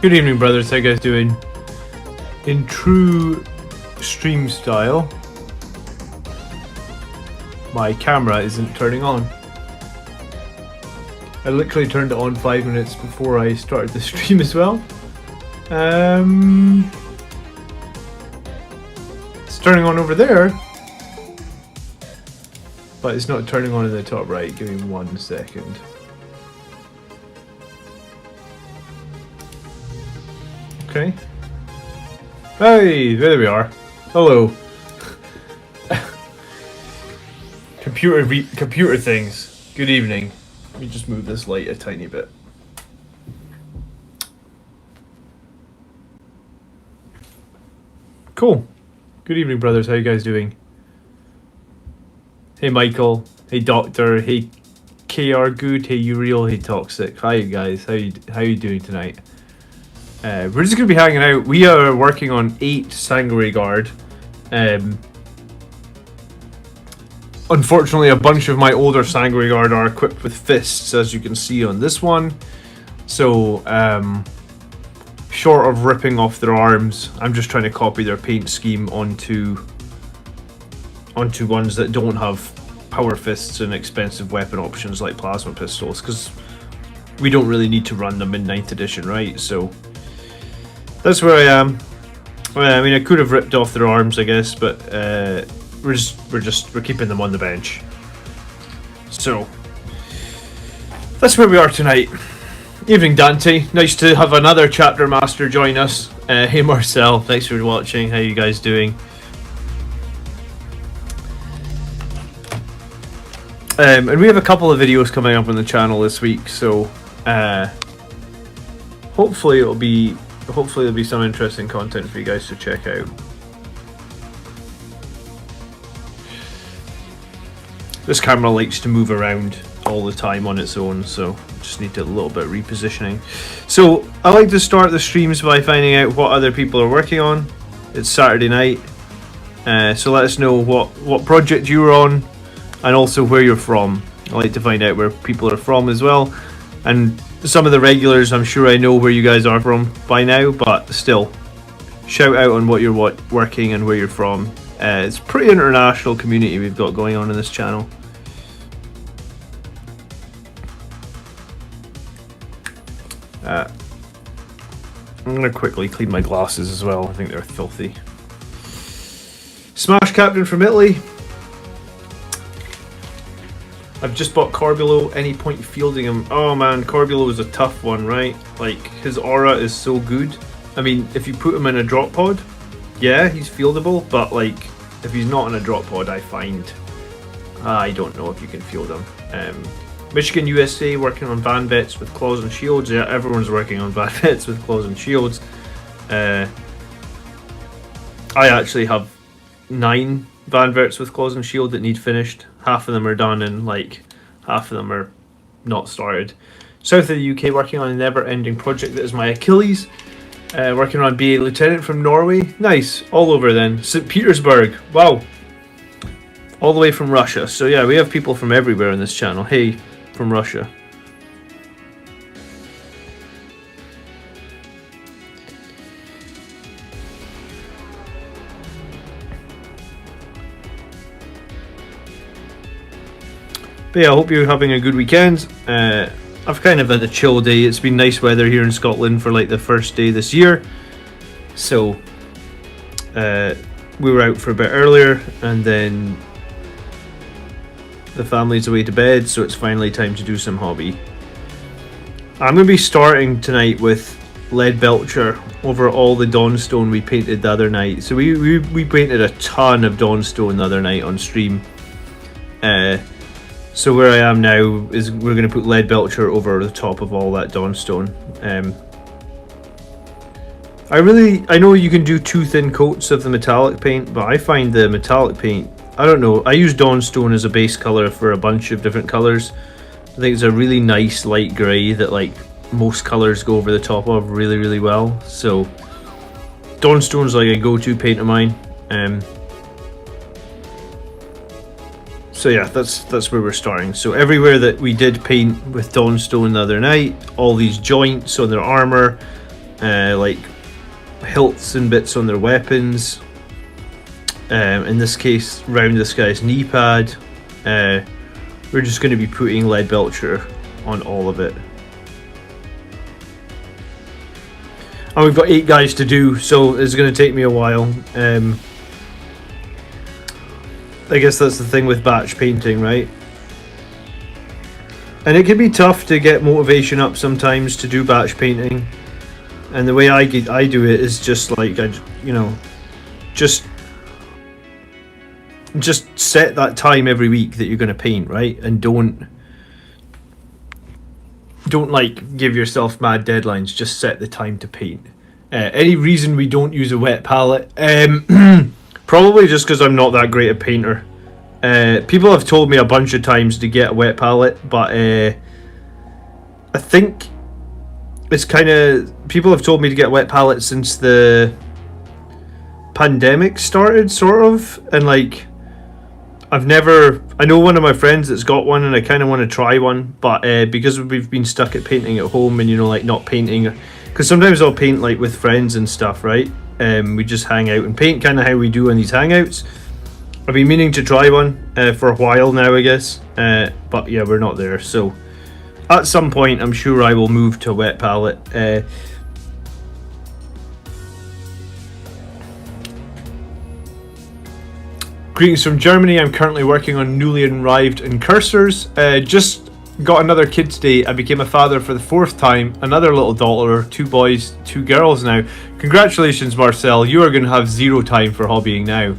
Good evening, brothers. How you guys doing? In true stream style, my camera isn't turning on. I literally turned it on 5 minutes before I started the stream as well. It's turning on over there, but it's not turning on in the top right. Give me 1 second. Okay. Hey, there we are. Hello. Computer things. Good evening. Let me just move this light a tiny bit. Cool. Good evening, brothers. How you guys doing? Hey, Michael. Hey, Doctor. Hey, KR Good. Hey, Uriel. Hey, Toxic. Hi, you guys. How you doing tonight? We're just going to be hanging out. We are working on 8 Sangre Guard. Unfortunately, a bunch of my older Sangre Guard are equipped with fists, as you can see on this one. So, short of ripping off their arms, I'm just trying to copy their paint scheme onto ones that don't have power fists and expensive weapon options like plasma pistols, because we don't really need to run them in 9th edition, right? So that's where I am. I mean, I could have ripped off their arms, I guess, but we're keeping them on the bench. So that's where we are tonight. Evening, Dante. Nice to have another chapter master join us. Hey, Marcel. Thanks for watching. How you guys doing? And we have a couple of videos coming up on the channel this week, so hopefully there'll be some interesting content for you guys to check out. This camera likes to move around all the time on its own, so just need a little bit of repositioning. So I like to start the streams by finding out what other people are working on. It's Saturday night, so let us know what project you're on and also where you're from. I like to find out where people are from as well, and some of the regulars, I'm sure I know where you guys are from by now, but still, shout out on what you're working and where you're from. It's a pretty international community we've got going on in this channel. I'm going to quickly clean my glasses as well. I think they're filthy. Smash Captain from Italy. I've just bought Corbulo. Any point fielding him? Oh man, Corbulo is a tough one, right? Like, his aura is so good. I mean, if you put him in a drop pod, yeah, he's fieldable, but like, if he's not in a drop pod, I don't know if you can field him. Michigan, USA, working on van vets with claws and shields. Yeah, everyone's working on van vets with claws and shields. I actually have 9 van vets with claws and shield that need finished. Half of them are done and like half of them are not started. South of the UK, working on a never-ending project that is my Achilles. Working on BA Lieutenant from Norway. Nice, all over then. St. Petersburg, wow. All the way from Russia. So yeah, we have people from everywhere on this channel. Hey, from Russia. But yeah, I hope you're having a good weekend. I've kind of had a chill day. It's been nice weather here in Scotland for like the first day this year. So we were out for a bit earlier and then the family's away to bed, so it's finally time to do some hobby. I'm going to be starting tonight with Lead Belcher over all the Dawnstone we painted the other night. So we painted a ton of Dawnstone the other night on stream. So where I am now is we're going to put Lead Belcher over the top of all that Dawnstone. I know you can do 2 thin coats of the metallic paint, but I find the metallic paint, I don't know, I use Dawnstone as a base color for a bunch of different colors. I think it's a really nice light grey that like most colors go over the top of really, really well. So Dawnstone's like a go-to paint of mine. So yeah, that's where we're starting. So everywhere that we did paint with Dawnstone the other night, all these joints on their armor, like hilts and bits on their weapons. In this case, round this guy's knee pad. We're just going to be putting lead belcher on all of it. And we've got 8 guys to do, so it's going to take me a while. I guess that's the thing with batch painting, right? And it can be tough to get motivation up sometimes to do batch painting. And the way I do it is just like, just set that time every week that you're going to paint, right? And don't like give yourself mad deadlines. Just set the time to paint. Any reason we don't use a wet palette? Probably just because I'm not that great a painter. People have told me a bunch of times to get a wet palette, but I think it's kind of, people have told me to get a wet palette since the pandemic started, sort of, and like I know one of my friends that's got one, and I kind of want to try one, but because we've been stuck at painting at home and like not painting, because sometimes I'll paint like with friends and stuff, right? We just hang out and paint, kind of how we do on these hangouts. I've been meaning to try one for a while now, I guess, but yeah, we're not there. So at some point, I'm sure I will move to a wet palette. Greetings from Germany. I'm currently working on newly arrived incursors. Just got another kid today. I became a father for the 4th time. Another little daughter, 2 boys, 2 girls now. Congratulations, Marcel. You are going to have 0 time for hobbying now.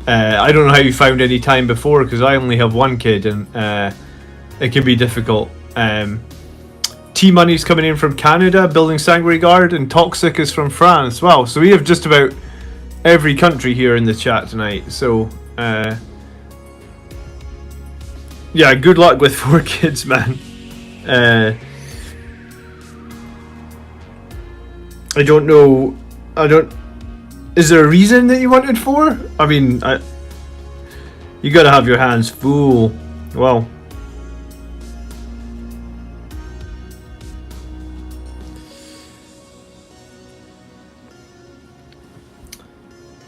I don't know how you found any time before, because I only have 1 kid, and it can be difficult. T-Money's coming in from Canada, building Sanguinary Guard, and Toxic is from France. Wow, so we have just about every country here in the chat tonight. So yeah, good luck with 4 kids, man. I don't know. Is there a reason that you wanted 4? I mean, you gotta have your hands full. Well,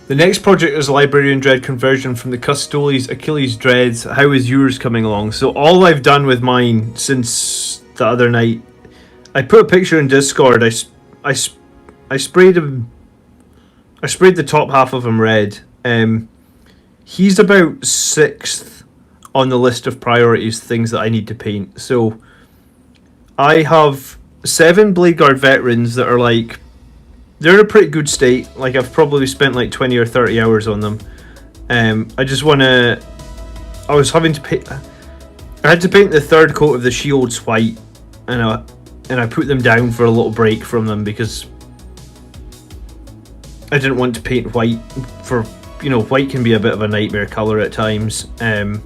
the next project is a Librarian Dread conversion from the Custoles Achilles Dreads. How is yours coming along? So all I've done with mine since the other night, I put a picture in Discord. I sprayed him. I sprayed the top half of him red. He's about 6th on the list of priorities, things that I need to paint. So I have 7 Blade Guard veterans that are like, they're in a pretty good state. Like, I've probably spent like 20 or 30 hours on them. I just want to... I was having to paint... I had to paint the 3rd coat of the shields white. And I put them down for a little break from them because I didn't want to paint white for... white can be a bit of a nightmare colour at times. And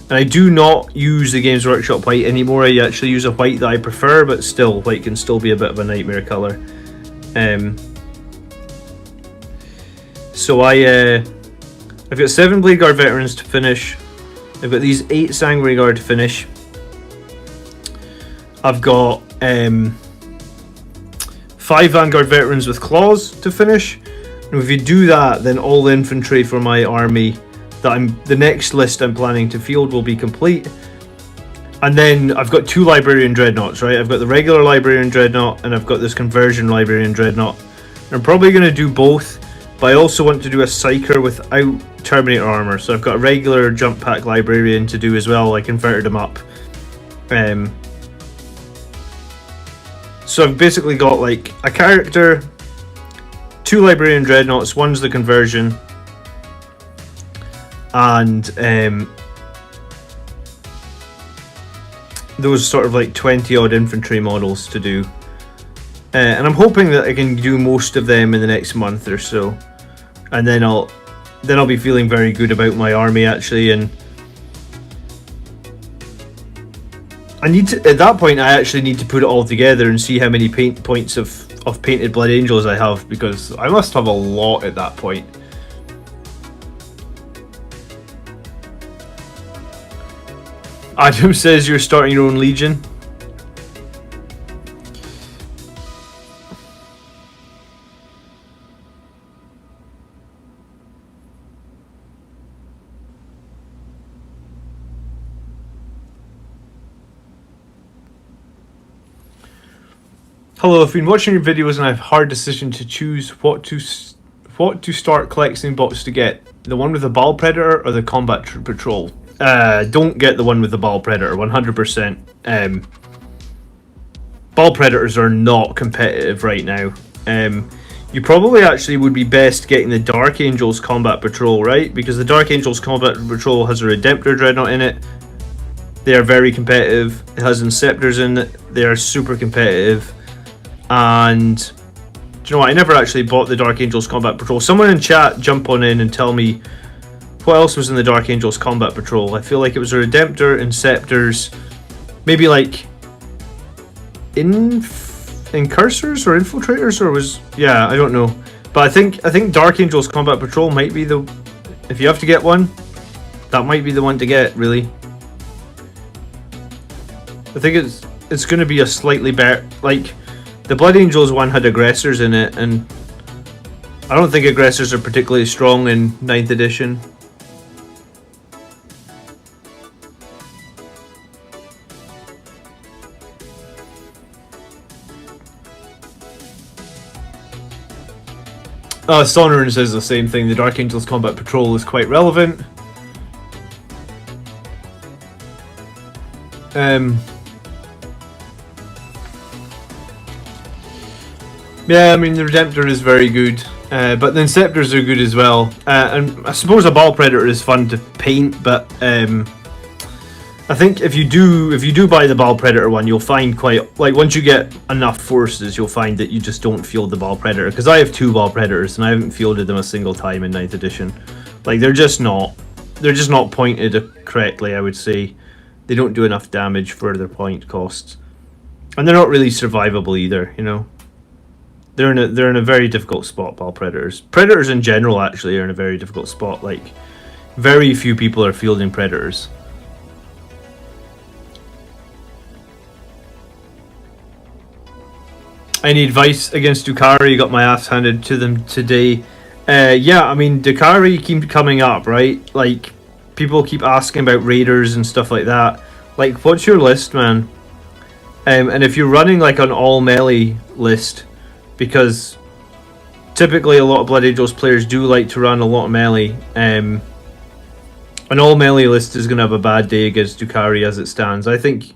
I do not use the Games Workshop white anymore. I actually use a white that I prefer, but still, white can still be a bit of a nightmare colour. So I've got 7 Blade Guard veterans to finish. I've got these 8 Sanguinary Guard to finish. I've got 5 Vanguard veterans with claws to finish. And if you do that, then all the infantry for my army the next list I'm planning to field will be complete. And then I've got 2 Librarian Dreadnoughts, right? I've got the regular Librarian Dreadnought and I've got this conversion Librarian Dreadnought. And I'm probably going to do both, but I also want to do a Psyker without Terminator armor. So I've got a regular jump pack Librarian to do as well. I converted them up. So I've basically got like a character, 2 Librarian Dreadnoughts, one's the conversion, and those sort of like 20 odd infantry models to do. And I'm hoping that I can do most of them in the next month or so. And then I'll be feeling very good about my army actually, and I need to, at that point I actually need to put it all together and see how many paint points of painted Blood Angels I have, because I must have a lot at that point. Adam says you're starting your own legion. Hello, I've been watching your videos and I have a hard decision to choose what to start collecting box to get. The one with the Ball Predator or the Combat Patrol? Don't get the one with the Ball Predator, 100%. Ball Predators are not competitive right now. You probably actually would be best getting the Dark Angels Combat Patrol, right? Because the Dark Angels Combat Patrol has a Redemptor Dreadnought in it. They are very competitive. It has Inceptors in it. They are super competitive. And do you know what? I never actually bought the Dark Angels Combat Patrol. Someone in chat jump on in and tell me what else was in the Dark Angels Combat Patrol. I feel like it was a Redemptor, Inceptors, maybe like Incursors or Infiltrators, or was, yeah, I don't know. But I think Dark Angels Combat Patrol might be the, if you have to get one, that might be the one to get, really. I think it's going to be a slightly better, like, the Blood Angels one had Aggressors in it, and I don't think Aggressors are particularly strong in 9th edition. Sonoran says the same thing. The Dark Angels Combat Patrol is quite relevant. Yeah, I mean, the Redemptor is very good, but the Inceptors are good as well. And I suppose a Ball Predator is fun to paint, but I think if you do buy the Ball Predator one, you'll find quite, like, once you get enough forces, you'll find that you just don't field the Ball Predator. Because I have 2 Ball Predators and I haven't fielded them a single time in 9th edition. Like, they're just not pointed correctly, I would say. They don't do enough damage for their point costs, and they're not really survivable either. You know, they're in a very difficult spot. Ball Predators, Predators in general, actually are in a very difficult spot. Like, very few people are fielding Predators. Any advice against Drukhari? Got my ass handed to them today. Yeah, I mean, Drukhari keep coming up, right? Like, people keep asking about raiders and stuff like that. Like, what's your list, man? And if you're running like an all melee list, because typically a lot of Blood Angels players do like to run a lot of melee. An all melee list is going to have a bad day against Drukhari as it stands. I think,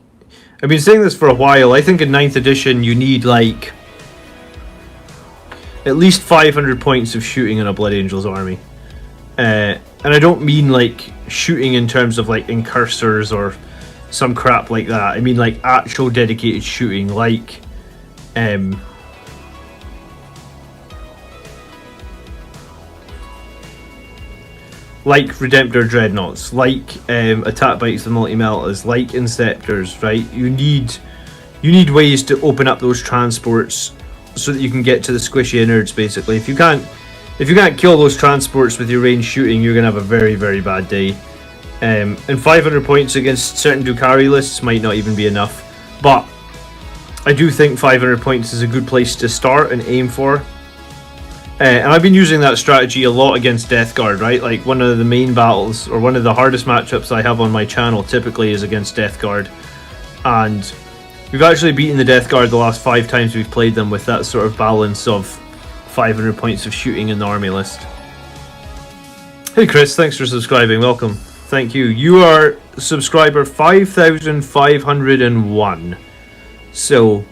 I've been saying this for a while. I think in 9th edition you need like at least 500 points of shooting in a Blood Angels army. And I don't mean like shooting in terms of like incursors or some crap like that. I mean like actual dedicated shooting, like like Redemptor Dreadnoughts, like Attack Bikes and Multi-Meltas, like Inceptors, right? You need ways to open up those transports so that you can get to the squishy innards, basically. If you can't kill those transports with your range shooting, you're going to have a very, very bad day. And 500 points against certain Drukhari lists might not even be enough. But I do think 500 points is a good place to start and aim for. And I've been using that strategy a lot against Death Guard, right? Like, one of the main battles, or one of the hardest matchups I have on my channel typically is against Death Guard. And we've actually beaten the Death Guard the last 5 times we've played them with that sort of balance of 500 points of shooting in the army list. Hey Chris, thanks for subscribing, welcome. Thank you. You are subscriber 5,501. So,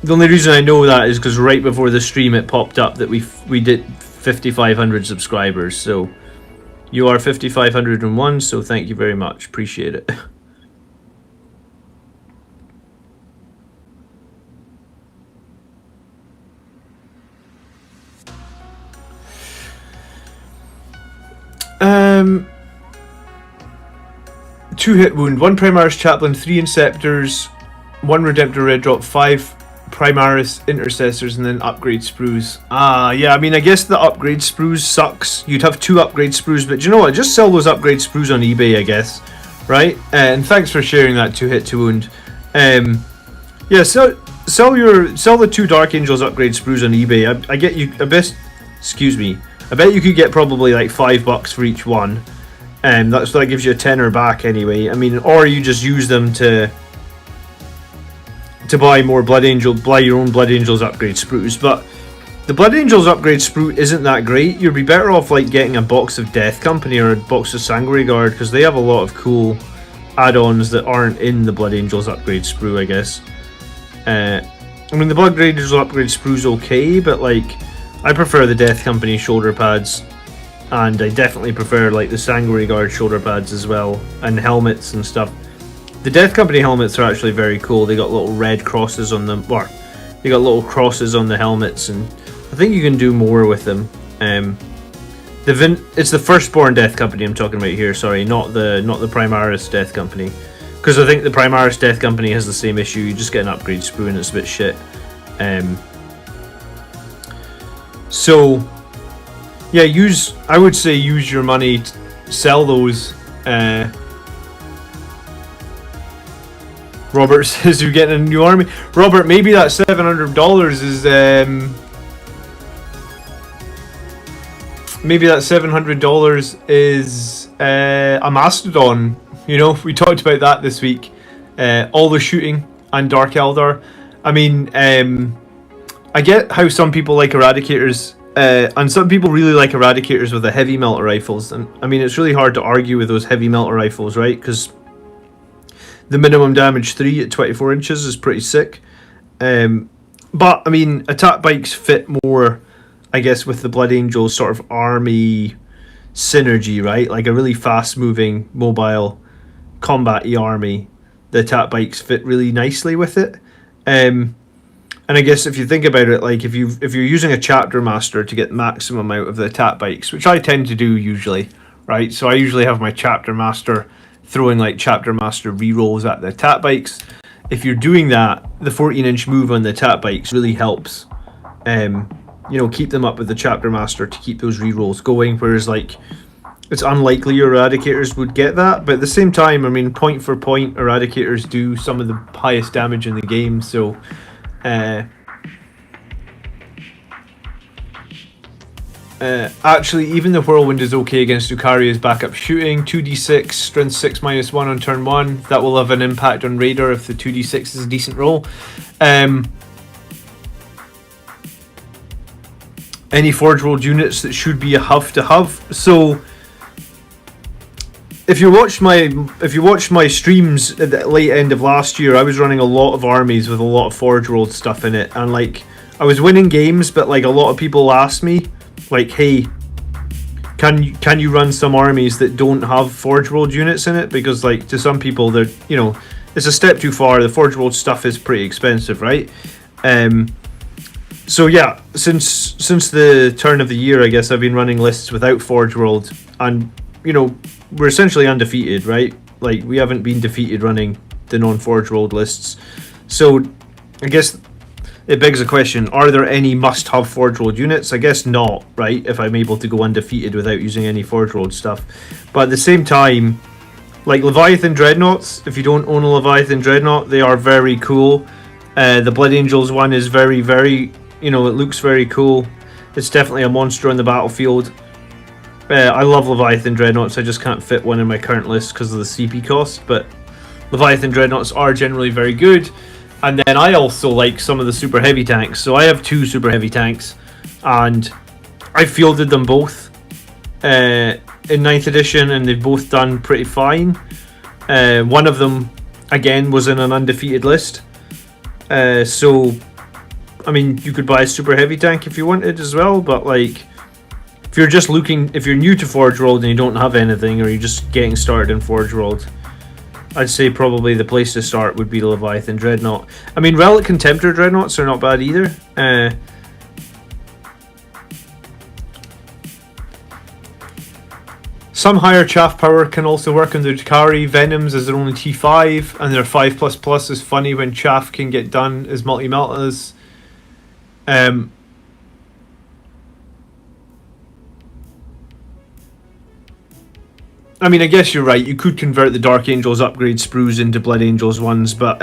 the only reason I know that is because right before the stream it popped up that we did 5,500 subscribers. So, you are 5,501, so thank you very much. Appreciate it. Two hit wound, 1 Primaris Chaplain, 3 Inceptors, 1 Redemptor Red Drop, 5 Primaris Intercessors, and then upgrade sprues. Yeah, I mean, I guess the upgrade sprues sucks. You'd have 2 upgrade sprues, but you know what? Just sell those upgrade sprues on eBay, I guess. Right? And thanks for sharing that 2 hit, 2 wound. Yeah, sell the 2 Dark Angels upgrade sprues on eBay. I bet you could get probably like $5 for each one. That gives you a tenner back anyway. I mean, or you just use them to to buy more buy your own Blood Angels upgrade sprues. But the Blood Angels upgrade sprue isn't that great. You'd be better off like getting a box of Death Company or a box of Sanguinary Guard, because they have a lot of cool add-ons that aren't in the Blood Angels upgrade sprue, I guess. I mean, the Blood Angels upgrade sprue's okay, but like, I prefer the Death Company shoulder pads, and I definitely prefer like the Sanguinary Guard shoulder pads as well, and helmets and stuff. The Death Company helmets are actually very cool. They got little red crosses on them, or they got little crosses on the helmets, and I think you can do more with them. It's the Firstborn Death Company I'm talking about here. Sorry, not the Primaris Death Company, because I think the Primaris Death Company has the same issue. You just get an upgrade sprue and it's a bit shit. So yeah, I would say use your money to sell those. Robert says you're getting a new army. Robert, maybe that $700 is maybe that $700 is a Mastodon. You know, we talked about that this week. All the shooting and Dark Eldar. I mean, I get how some people like Eradicators, and some people really like Eradicators with the heavy melter rifles. And I mean, it's really hard to argue with those heavy melter rifles, right? Because the minimum damage 3 at 24 inches is pretty sick. But, I mean, attack bikes fit more, I guess, with the Blood Angels sort of army synergy, right? Like a really fast-moving, mobile, combat-y army. The attack bikes fit really nicely with it. And I guess if you think about it, like if you're using a Chapter Master to get maximum out of the attack bikes, which I tend to do usually, right? So I usually have my Chapter Master throwing like Chapter Master rerolls at the attack bikes. If you're doing that, the 14-inch move on the attack bikes really helps. You know, keep them up with the Chapter Master to keep those rerolls going. Whereas like, it's unlikely your Eradicators would get that, but at the same time, I mean, point for point, Eradicators do some of the highest damage in the game. So, actually, even the Whirlwind is okay against Lucaria's backup shooting. 2d6, strength 6 -1 on turn 1. That will have an impact on Raider if the 2d6 is a decent roll. Any Forge World units that should be a have to have. So, if you watched my streams at the late end of last year, I was running a lot of armies with a lot of Forge World stuff in it, and like, I was winning games, but like a lot of people asked me, like, hey, can you run some armies that don't have Forge World units in it? Because like, to some people, they're, you know, it's a step too far. The Forge World stuff is pretty expensive, right? So yeah, since the turn of the year, I guess I've been running lists without Forge World, and you know, we're essentially undefeated, right? Like, we haven't been defeated running the non-Forge World lists. So I guess it begs the question, are there any must-have Forge World units? I guess not, right? If I'm able to go undefeated without using any Forge World stuff. But at the same time, like Leviathan Dreadnoughts, if you don't own a Leviathan Dreadnought, they are very cool. The Blood Angels one is very, very, you know, it looks very cool. It's definitely a monster on the battlefield. I love Leviathan Dreadnoughts, I just can't fit one in my current list because of the CP cost, but Leviathan Dreadnoughts are generally very good. And then I also like some of the super heavy tanks. So I have 2 super heavy tanks, and I fielded them both in 9th edition, and they've both done pretty fine. One of them, again, was in an undefeated list. So, I mean, you could buy a super heavy tank if you wanted as well, but like, if you're new to Forge World and you don't have anything, or you're just getting started in Forge World, I'd say probably the place to start would be the Leviathan Dreadnought. I mean, Relic Contemptor Dreadnoughts are not bad either. Some higher chaff power can also work on the Drakari. Venoms as their only T5, and their 5++ is funny when chaff can get done as multi-meltas. I mean, I guess you're right. You could convert the Dark Angels upgrade sprues into Blood Angels ones, but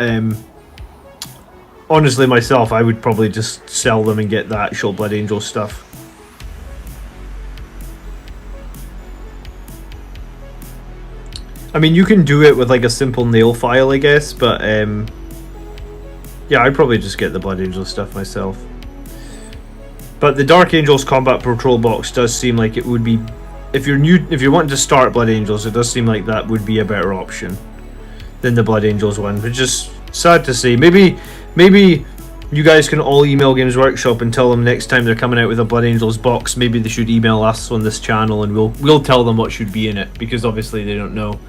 honestly, myself, I would probably just sell them and get the actual Blood Angel stuff. I mean, you can do it with like a simple nail file, I guess, but Yeah, I'd probably just get the Blood Angels stuff myself. But the Dark Angels Combat Patrol box does seem like it would be, if you're wanting to start Blood Angels, it does seem like that would be a better option than the Blood Angels one, which is sad to say. Maybe you guys can all email Games Workshop and tell them next time they're coming out with a Blood Angels box, maybe they should email us on this channel and we'll tell them what should be in it, because obviously they don't know.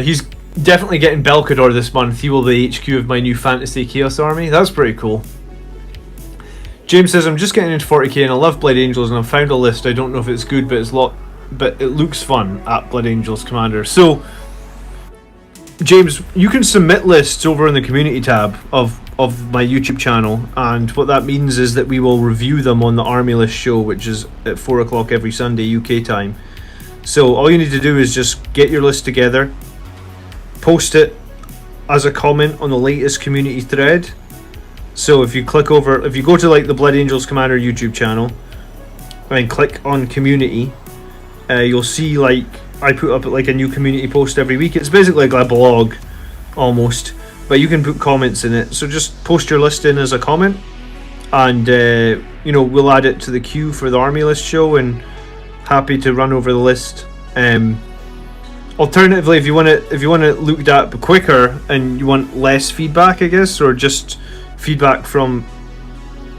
He's definitely getting Belkador this month. He will be the HQ of my new Fantasy Chaos Army. That's pretty cool. James says, I'm just getting into 40k and I love Blood Angels and I've found a list. I don't know if it's good, but it looks fun at Blood Angels Commander. So, James, you can submit lists over in the community tab of my YouTube channel, and what that means is that we will review them on the Army List show, which is at 4 o'clock every Sunday UK time. So all you need to do is just get your list together, post it as a comment on the latest community thread. So if you go to like the Blood Angels Commander YouTube channel and click on community, you'll see like I put up like a new community post every week. It's basically like a blog almost, but you can put comments in it. So just post your list in as a comment, and we'll add it to the queue for the Army List show, and happy to run over the list. Alternatively, if you want it looked at quicker and you want less feedback, I guess, or just feedback from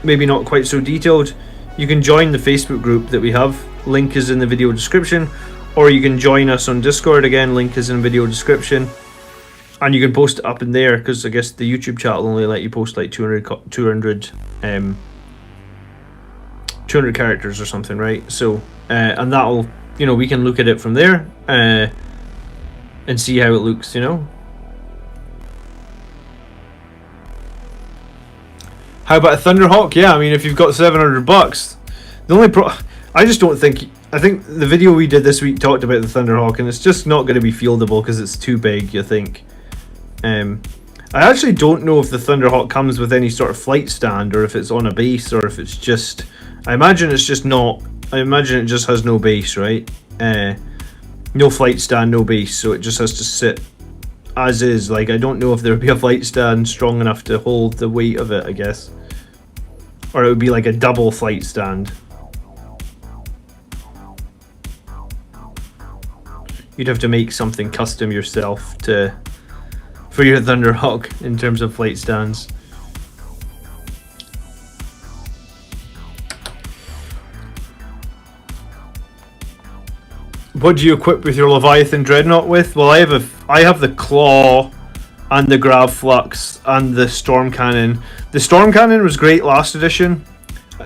maybe not quite so detailed, you can join the Facebook group that we have. Link is in the video description, or you can join us on Discord. Again, link is in video description, and you can post it up in there, because I guess the YouTube chat will only let you post like 200 characters or something, right? So and that'll, we can look at it from there and see how it looks, How about a Thunderhawk? Yeah, I mean, if you've got $700, the only I think the video we did this week talked about the Thunderhawk, and it's just not going to be fieldable because it's too big, I think. I actually don't know if the Thunderhawk comes with any sort of flight stand, or if it's on a base, or if it's just... I imagine it's just not... I imagine it just has no base, right? No flight stand, no base, so it just has to sit as is. Like, I don't know if there would be a flight stand strong enough to hold the weight of it, I guess. Or it would be like a double flight stand. You'd have to make something custom yourself for your Thunderhawk in terms of flight stands. What do you equip with your Leviathan Dreadnought with? Well, I have the Claw and the Grav Flux and the Storm Cannon. The Storm Cannon was great last edition.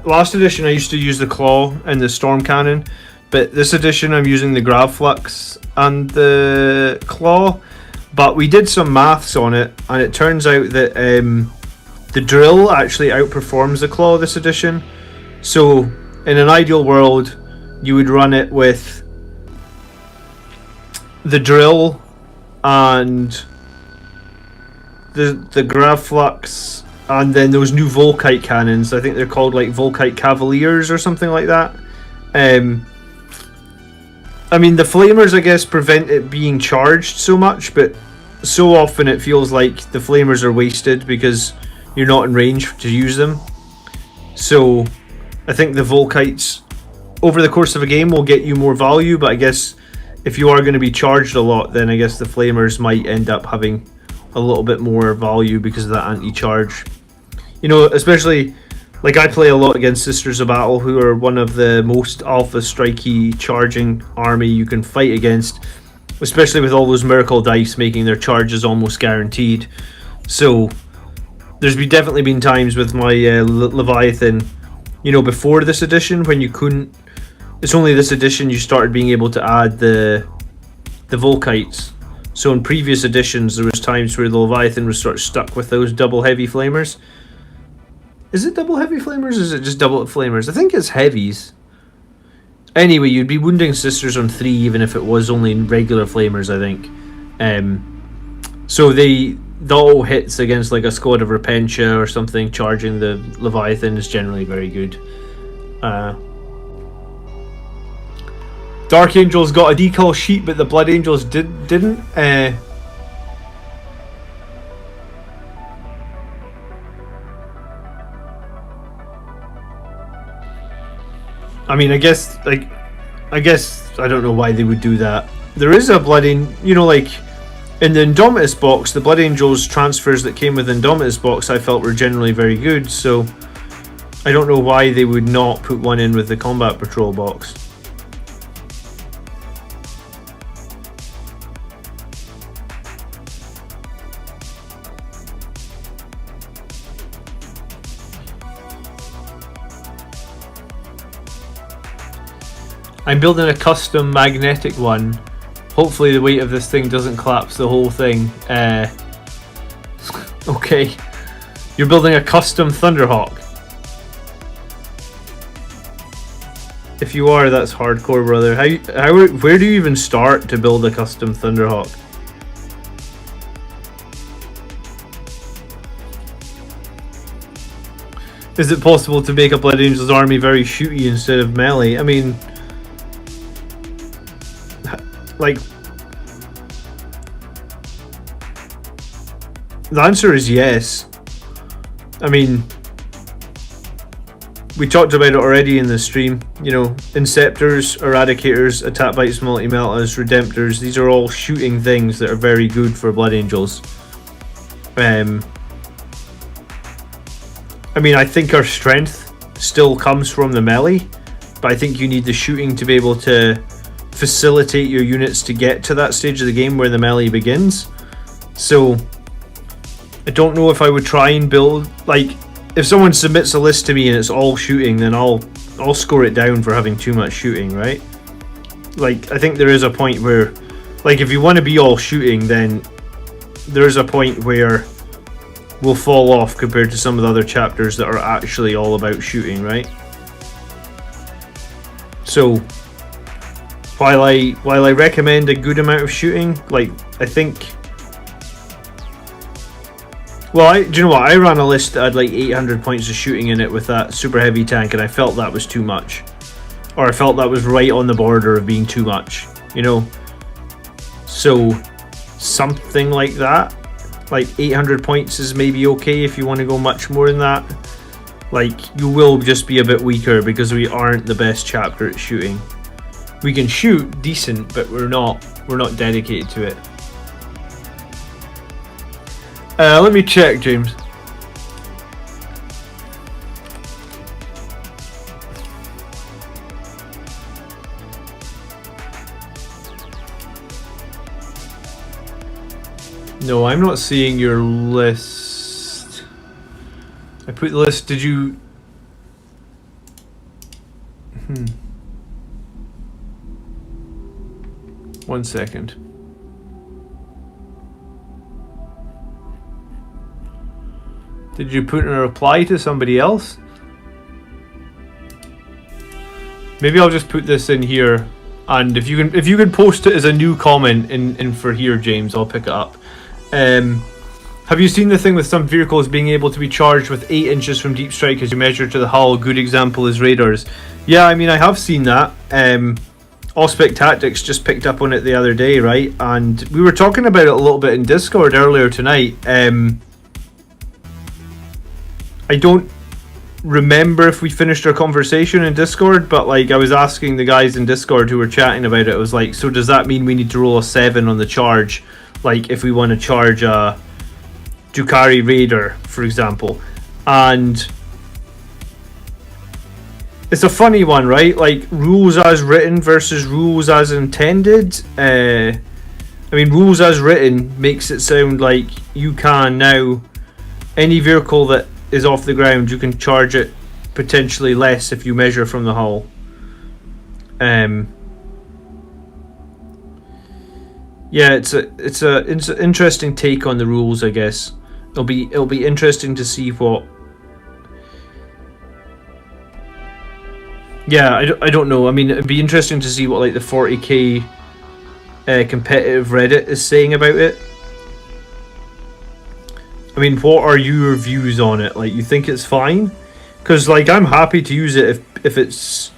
Last edition I used to use the Claw and the Storm Cannon, but this edition I'm using the Grav Flux and the Claw. But we did some maths on it, and it turns out that the Drill actually outperforms the Claw this edition. So in an ideal world, you would run it with the Drill and the Grav Flux, and then those new Volkite cannons. I think they're called like Volkite Cavaliers or something like that. I mean, the Flamers, I guess, prevent it being charged so much, but so often it feels like the Flamers are wasted because you're not in range to use them. So I think the Volkites over the course of a game will get you more value, but I guess if you are going to be charged a lot, then I guess the Flamers might end up having a little bit more value because of that anti-charge. Especially, like, I play a lot against Sisters of Battle, who are one of the most alpha strikey charging army you can fight against, especially with all those miracle dice making their charges almost guaranteed. So there's definitely been times with my Leviathan, before this edition when you couldn't. It's only this edition you started being able to add the Volkites. So in previous editions there was times where the Leviathan was sort of stuck with those double heavy flamers. Is it double heavy flamers or is it just double flamers? I think it's heavies. Anyway, you'd be wounding Sisters on 3 even if it was only regular flamers, I think. So the auto hits against like a squad of Repentia or something charging the Leviathan is generally very good. Dark Angels got a decal sheet, but the Blood Angels didn't. I mean, I guess I don't know why they would do that. There is a bloody, you know, like in the Indomitus box, the Blood Angels transfers that came with the Indomitus box I felt were generally very good, so I don't know why they would not put one in with the Combat Patrol box. I'm building a custom magnetic one. Hopefully the weight of this thing doesn't collapse the whole thing. Okay. You're building a custom Thunderhawk. If you are, that's hardcore, brother. Where do you even start to build a custom Thunderhawk? Is it possible to make a Blood Angels army very shooty instead of melee? I mean, like, the answer is yes. I mean, we talked about it already in the stream. You know, Inceptors, Eradicators, Attack Bites, Multi-Meltas, Redemptors, these are all shooting things that are very good for Blood Angels. I mean, I think our strength still comes from the melee, but I think you need the shooting to be able to facilitate your units to get to that stage of the game where the melee begins. So I don't know if I would try and build, like, if someone submits a list to me and it's all shooting, then I'll score it down for having too much shooting, right? Like, I think there is a point where, like, if you want to be all shooting, then there is a point where we'll fall off compared to some of the other chapters that are actually all about shooting, right? So while I recommend a good amount of shooting, like, I think, well, do you know what? I ran a list that had like 800 points of shooting in it with that super heavy tank, and I felt that was too much. Or I felt that was right on the border of being too much, you know? So something like that, like 800 points is maybe okay. If you want to go much more than that, like, you will just be a bit weaker because we aren't the best chapter at shooting. We can shoot decent, but we're not dedicated to it. Let me check, James. No, I'm not seeing your list. I put the list, did you... One second. Did you put in a reply to somebody else? Maybe I'll just put this in here, and if you can post it as a new comment in for here, James, I'll pick it up. Have you seen the thing with some vehicles being able to be charged with 8 inches from deep strike as you measure to the hull? Good example is Raiders. Yeah, I mean, I have seen that. Allspec Tactics just picked up on it the other day, right? And we were talking about it a little bit in Discord earlier tonight. I don't remember if we finished our conversation in Discord, but like, I was asking the guys in Discord who were chatting about it, I was like, so does that mean we need to roll a 7 on the charge? Like, if we want to charge a Drukhari Raider, for example. And it's a funny one, right? Like, rules as written versus rules as intended. I mean, rules as written makes it sound like you can now, any vehicle that is off the ground, you can charge it potentially less if you measure from the hull. Yeah, it's an interesting take on the rules, I guess. It'll be interesting to see what. Yeah, I don't know. I mean, it'd be interesting to see what like the 40k competitive Reddit is saying about it. I mean, what are your views on it? Like, you think it's fine? Because like, I'm happy to use it if it's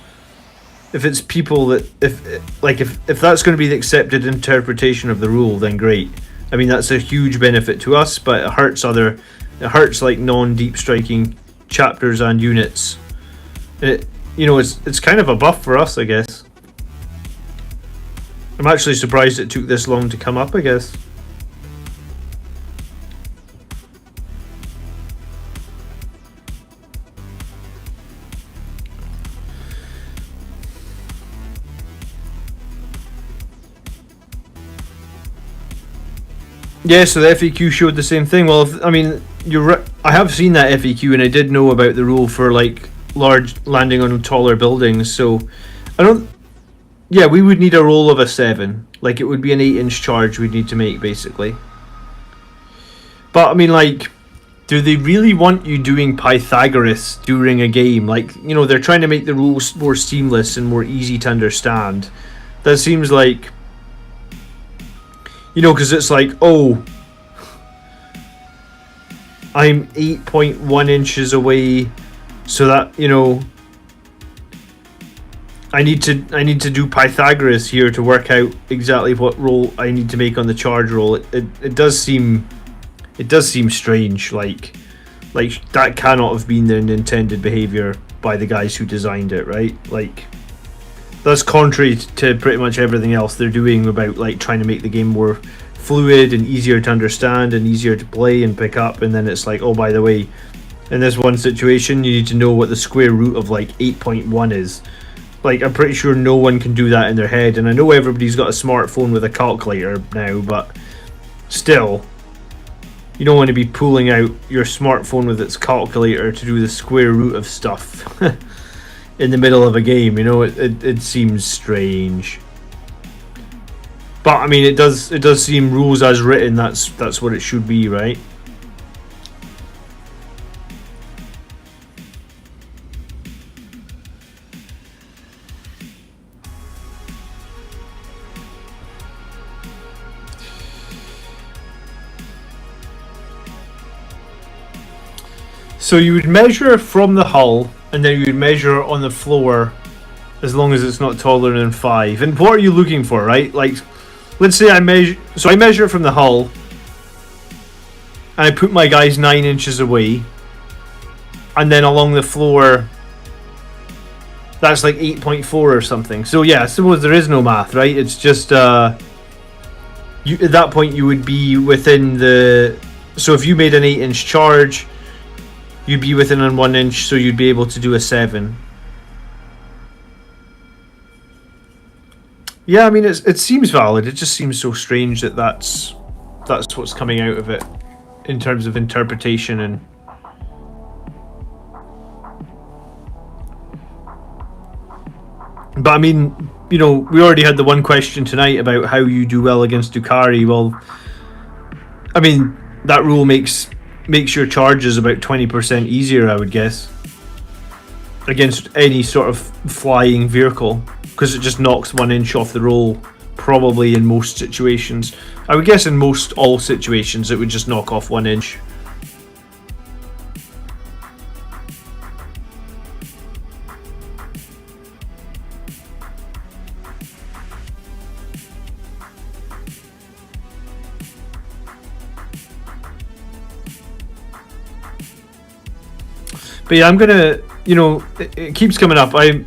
people that if that's going to be the accepted interpretation of the rule, then great. I mean, that's a huge benefit to us, but it hurts like non-deep striking chapters and units. it's kind of a buff for us, I guess. I'm actually surprised it took this long to come up, I guess. Yeah, so the FAQ showed the same thing. Well, I mean, I have seen that FAQ, and I did know about the rule for like large landing on taller buildings. So I don't. Yeah, we would need a roll of a 7. Like, it would be an 8-inch charge we'd need to make, basically. But I mean, like, do they really want you doing Pythagoras during a game? Like, they're trying to make the rules more seamless and more easy to understand. That seems like, because it's like, oh, I'm 8.1 inches away, so that, I need to do Pythagoras here to work out exactly what roll I need to make on the charge roll. It does seem strange, like that cannot have been the intended behavior by the guys who designed it, right? Like, that's contrary to pretty much everything else they're doing about like trying to make the game more fluid and easier to understand and easier to play and pick up. And then it's like, oh, by the way, in this one situation you need to know what the square root of like 8.1 is. Like, I'm pretty sure no one can do that in their head, and I know everybody's got a smartphone with a calculator now, but still, you don't want to be pulling out your smartphone with its calculator to do the square root of stuff in the middle of a game. It seems strange. But I mean, it does seem rules as written. That's what it should be, right? So you would measure from the hull, and then you would measure on the floor, as long as it's not taller than 5. And what are you looking for, right? Like, let's say I measure it from the hull, and I put my guys 9 inches away, and then along the floor, that's like 8.4 or something. So yeah, I suppose there is no math, right? It's just at that point you would be within the. So if you made an 8-inch charge, you'd be within 1 inch, so you'd be able to do a 7. Yeah, I mean, it seems valid. It just seems so strange that that's what's coming out of it in terms of interpretation. And but I mean, we already had the one question tonight about how you do well against Drukhari. Well, I mean, that rule makes your charges about 20% easier, I would guess, against any sort of flying vehicle, because it just knocks 1 inch off the roll, probably in most situations. I would guess in all situations it would just knock off 1 inch. But yeah, I'm gonna, it keeps coming up. I've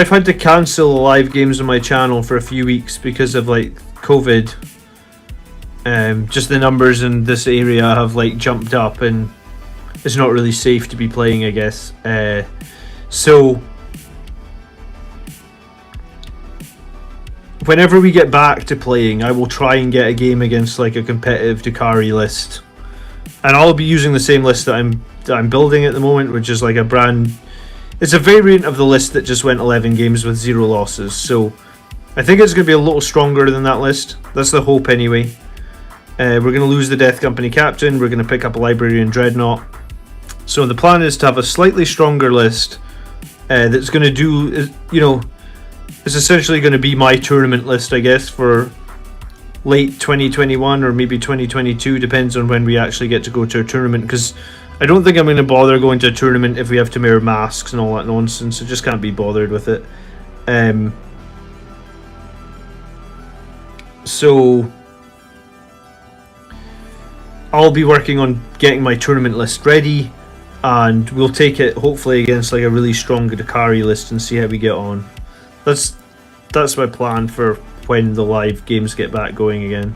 had to cancel live games on my channel for a few weeks because of like COVID. Just the numbers in this area have like jumped up, and it's not really safe to be playing, I guess. So whenever we get back to playing, I will try and get a game against like a competitive Drukhari list, and I'll be using the same list that I'm building at the moment, which is like it's a variant of the list that just went 11 games with 0 losses. So I think it's going to be a little stronger than that list. That's the hope anyway. We're going to lose the Death Company captain. We're going to pick up a Librarian Dreadnought. So the plan is to have a slightly stronger list that's going to do, it's essentially going to be my tournament list, I guess, for late 2021 or maybe 2022, depends on when we actually get to go to a tournament, because I don't think I'm going to bother going to a tournament if we have to wear masks and all that nonsense. I just can't be bothered with it. So I'll be working on getting my tournament list ready, and we'll take it hopefully against like a really strong Dakari list and see how we get on. That's my plan for when the live games get back going again.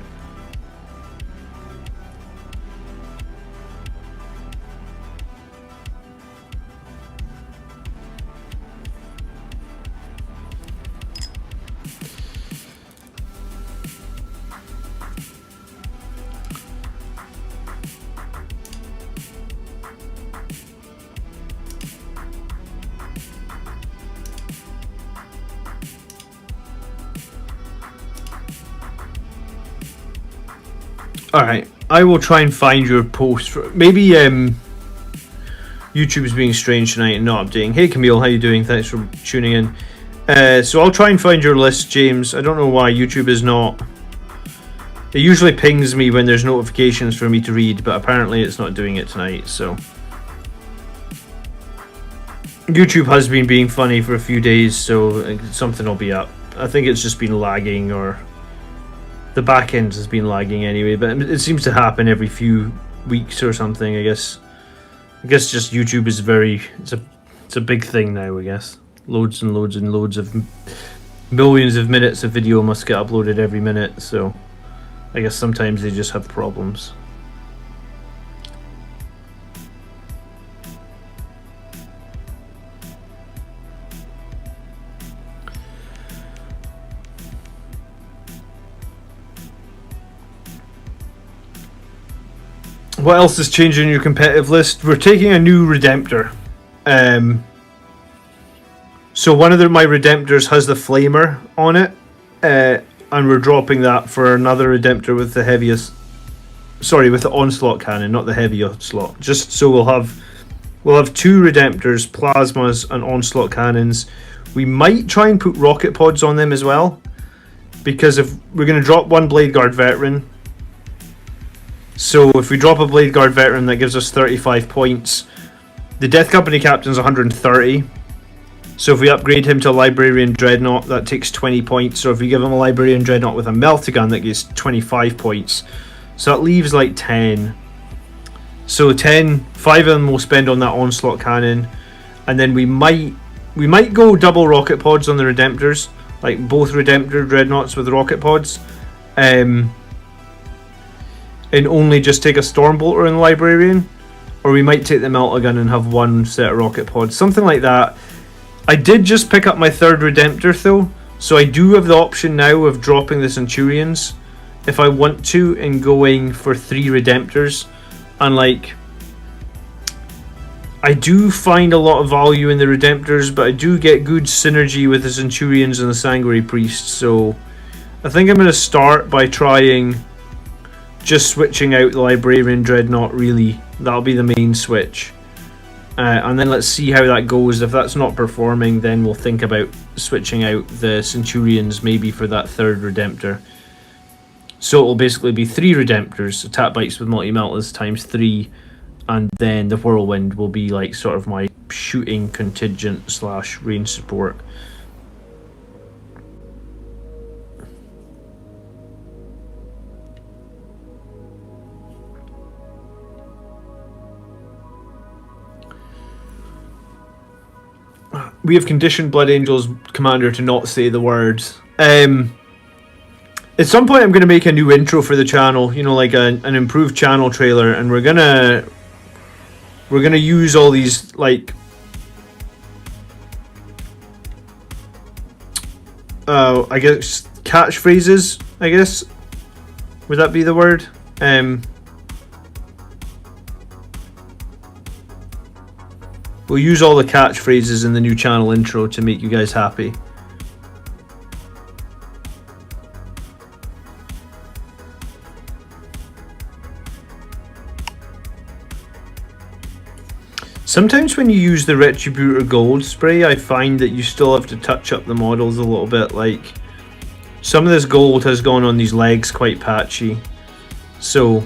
Alright, I will try and find your post. Maybe YouTube's being strange tonight and not updating. Hey Camille, how you doing? Thanks for tuning in. So I'll try and find your list, James. I don't know why YouTube is not... It usually pings me when there's notifications for me to read, but apparently it's not doing it tonight, so... YouTube has been being funny for a few days, so something will be up. I think it's just been lagging, or... The back end has been lagging anyway, but it seems to happen every few weeks or something, I guess. I guess just YouTube is it's a big thing now, I guess. Loads and loads and loads of millions of minutes of video must get uploaded every minute, so I guess sometimes they just have problems. What else is changing in your competitive list? We're taking a new Redemptor. So one of my Redemptors has the Flamer on it, and we're dropping that for another Redemptor with the heaviest... Sorry, with the Onslaught Cannon, not the heavy Onslaught. Just so we'll have two Redemptors, Plasmas and Onslaught Cannons. We might try and put Rocket Pods on them as well, because if we're going to drop one Blade Guard Veteran... So if we drop a Blade Guard Veteran, that gives us 35 points. The Death Company Captain's 130. So if we upgrade him to a Librarian Dreadnought, that takes 20 points. So if we give him a Librarian Dreadnought with a Meltagun, that gets 25 points. So that leaves like 10. So 5 of them we'll spend on that Onslaught Cannon. And then we might go double Rocket Pods on the Redemptors. Like both Redemptor Dreadnoughts with Rocket Pods. And only just take a Stormbolter and Librarian, or we might take the Meltagun and have one set of Rocket Pods, something like that. I did just pick up my third Redemptor though, so I do have the option now of dropping the Centurions if I want to and going for 3 Redemptors. And like, I do find a lot of value in the Redemptors, but I do get good synergy with the Centurions and the Sanguinary Priests, so I think I'm going to start by trying just switching out the Librarian Dreadnought, really. That'll be the main switch. And then let's see how that goes. If that's not performing, then we'll think about switching out the Centurions maybe for that third Redemptor. So it'll basically be 3 Redemptors, attack bites with multi-meltas times 3, and then the Whirlwind will be like sort of my shooting contingent / range support. We have conditioned Blood Angel's commander to not say the words. At some point I'm going to make a new intro for the channel, you know, like an improved channel trailer, and we're gonna use all these like I guess catchphrases, I guess. Would that be the word? We'll use all the catchphrases in the new channel intro to make you guys happy. Sometimes when you use the Retributor Gold spray, I find that you still have to touch up the models a little bit. Like, some of this gold has gone on these legs quite patchy. So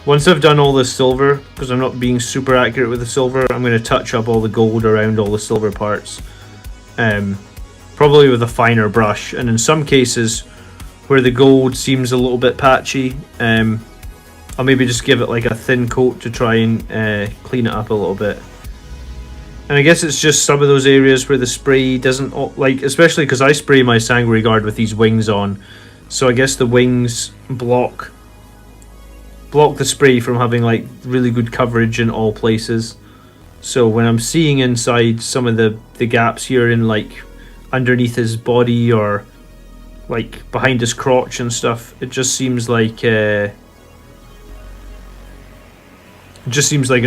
once I've done all the silver, because I'm not being super accurate with the silver, I'm going to touch up all the gold around all the silver parts. Probably with a finer brush. And in some cases, where the gold seems a little bit patchy, I'll maybe just give it like a thin coat to try and clean it up a little bit. And I guess it's just some of those areas where the spray doesn't, like, especially because I spray my Sanguinary Guard with these wings on. So I guess the wings block the spray from having, like, really good coverage in all places. So when I'm seeing inside some of the gaps here in, like, underneath his body or, like, behind his crotch and stuff, it just seems like in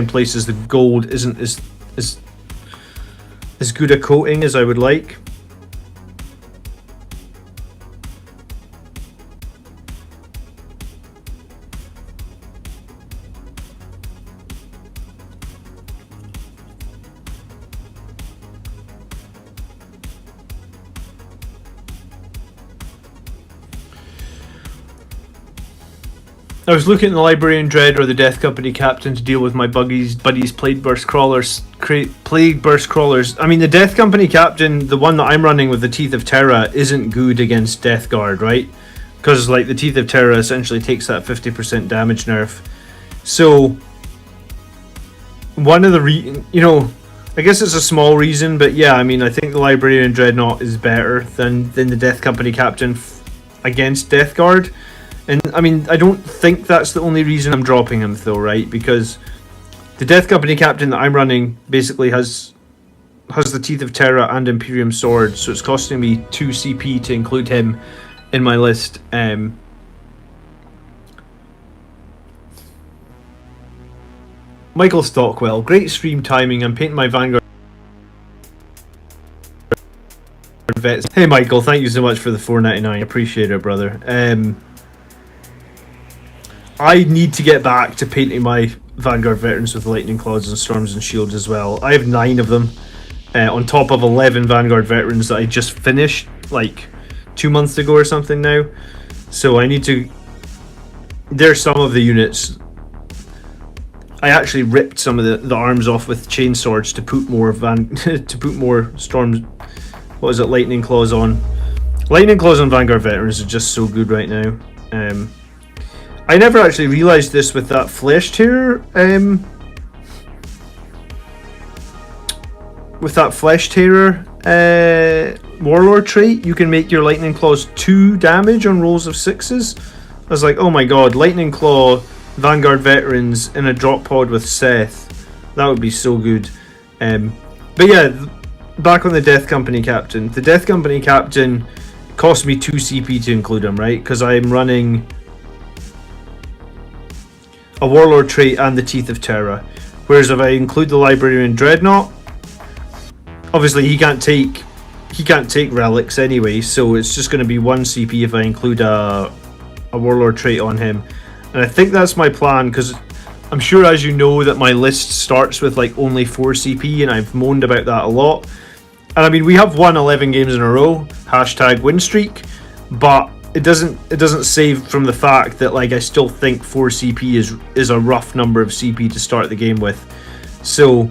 places the gold isn't as good a coating as I would like. I was looking at the Librarian Dread or the Death Company Captain to deal with my buddies Plague Burst Crawlers. I mean, the Death Company Captain, the one that I'm running with the Teeth of Terra, isn't good against Death Guard, right? Because, like, the Teeth of Terra essentially takes that 50% damage nerf. So, one of the I guess it's a small reason, but yeah, I mean, I think the Librarian Dreadnought is better than the Death Company Captain against Death Guard. And, I mean, I don't think that's the only reason I'm dropping him, though, right? Because the Death Company Captain that I'm running basically has the Teeth of Terra and Imperium Sword, so it's costing me 2 CP to include him in my list. Michael Stockwell, great stream timing. I'm painting my Vanguard vets. Hey, Michael, thank you so much for the $4.99. Appreciate it, brother. I need to get back to painting my Vanguard veterans with lightning claws and storms and shields as well. I have 9 of them, on top of 11 Vanguard veterans that I just finished like 2 months ago or something now. So I need to. There's some of the units. I actually ripped some of the arms off with chain swords to put more to put more storms. What is it? Lightning claws on. Lightning claws on Vanguard veterans are just so good right now. I never actually realised this with that Flesh Tearer. With that Flesh Tearer Warlord trait, you can make your Lightning Claws 2 damage on rolls of 6s. I was like, oh my god, Lightning Claw Vanguard Veterans in a drop pod with Seth. That would be so good. But yeah, back on the Death Company Captain. The Death Company Captain cost me 2 CP to include him, right? Because I'm running a Warlord trait and the Teeth of Terra. Whereas if I include the Librarian Dreadnought, obviously he can't take relics anyway, so it's just going to be 1 CP if I include a Warlord trait on him. And I think that's my plan, because I'm sure, as you know, that my list starts with like only 4 CP, and I've moaned about that a lot. And I mean, we have won 11 games in a row, #win streak, but it doesn't save from the fact that, like, I still think 4 CP is a rough number of CP to start the game with. So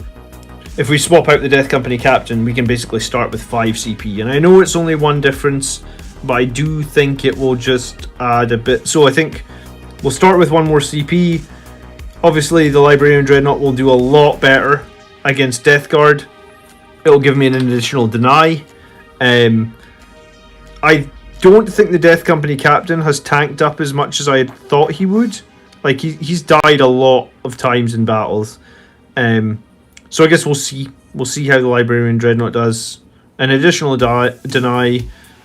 if we swap out the Death Company Captain, we can basically start with 5 CP. And I know it's only 1 difference, but I do think it will just add a bit. So I think we'll start with 1 more CP. Obviously the Librarian Dreadnought will do a lot better against Death Guard. It'll give me an additional deny. I don't think the Death Company Captain has tanked up as much as I had thought he would. Like, he's died a lot of times in battles. So I guess we'll see how the Librarian Dreadnought does. An additional deny,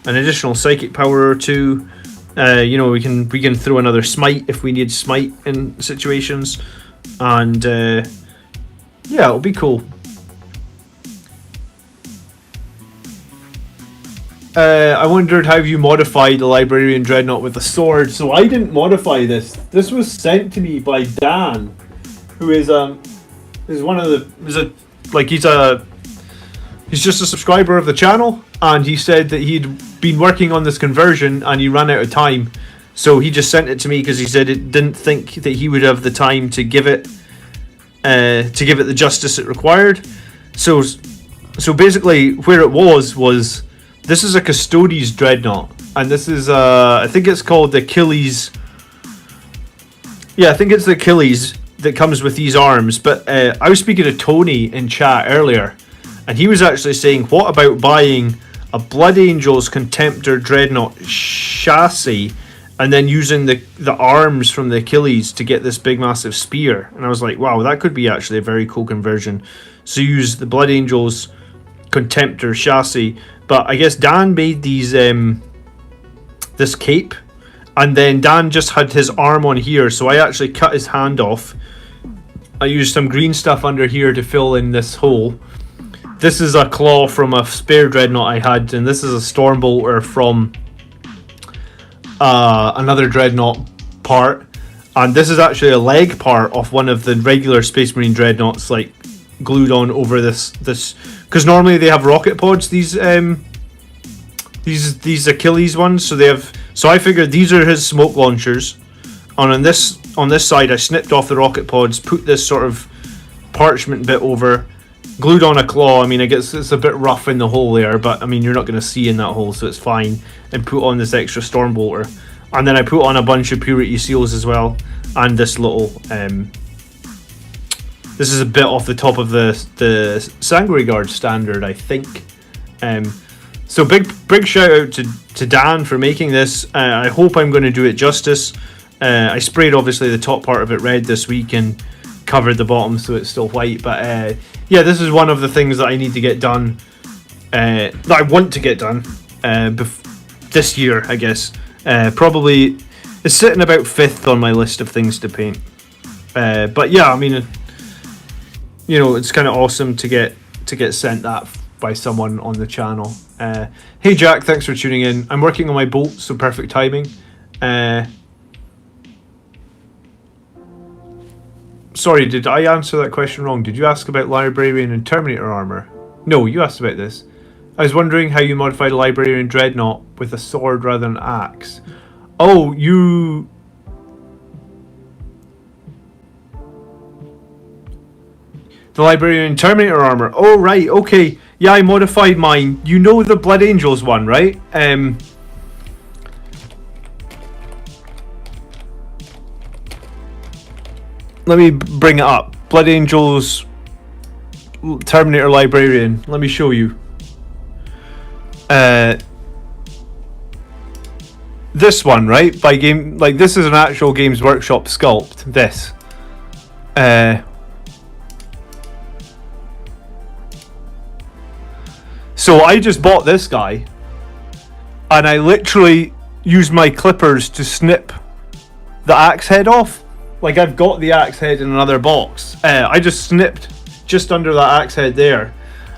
an additional psychic power or 2. We can throw another smite if we need smite in situations, and yeah, it'll be cool. I wondered how you modified the Librarian Dreadnought with a sword. So I didn't modify this. This was sent to me by Dan, who is one of the he's just a subscriber of the channel, and he said that he'd been working on this conversion and he ran out of time, so he just sent it to me because he said it didn't think that he would have the time to give it the justice it required. So basically, where it was. This is a Custodes Dreadnought, and this is, I think it's called the Achilles. Yeah, I think it's the Achilles that comes with these arms, but I was speaking to Tony in chat earlier, and he was actually saying, what about buying a Blood Angels Contemptor Dreadnought chassis and then using the arms from the Achilles to get this big massive spear? And I was like, wow, that could be actually a very cool conversion. So use the Blood Angels Contemptor chassis, but I guess Dan made these this cape, and then Dan just had his arm on here, so I actually cut his hand off. I used some green stuff under here to fill in this hole. This is a claw from a spare dreadnought I had, and this is a Stormbolter from another dreadnought part, and this is actually a leg part of one of the regular Space Marine dreadnoughts, like glued on over this because normally they have rocket pods, these Achilles ones, so they have, so I figured these are his smoke launchers, and on this side I snipped off the rocket pods, put this sort of parchment bit over, glued on a claw. I mean, I guess it's a bit rough in the hole there, but I mean, you're not going to see in that hole, so it's fine, and put on this extra Stormbolter, and then I put on a bunch of Purity Seals as well, and this little this is a bit off the top of the Sanguinary Guard standard, I think. So big shout out to Dan for making this. I hope I'm going to do it justice. I sprayed obviously the top part of it red this week and covered the bottom so it's still white. But yeah, this is one of the things that I need to get done. That I want to get done this year, I guess. Probably it's sitting about 5th on my list of things to paint. But yeah, I mean, you know, it's kind of awesome to get sent that by someone on the channel. Hey Jack, thanks for tuning in. I'm working on my bolt, so perfect timing. Sorry, did I answer that question wrong? Did you ask about Librarian and Terminator armor? No, you asked about this. I was wondering how you modified a Librarian Dreadnought with a sword rather than an axe. Oh, you... The Librarian Terminator armor. Oh, right, okay. Yeah, I modified mine. You know the Blood Angels one, right? Let me bring it up. Blood Angels Terminator Librarian. Let me show you. This one, right? By game, like, this is an actual Games Workshop sculpt. This. So I just bought this guy, and I literally used my clippers to snip the axe head off. Like, I've got the axe head in another box. I just snipped just under that axe head there,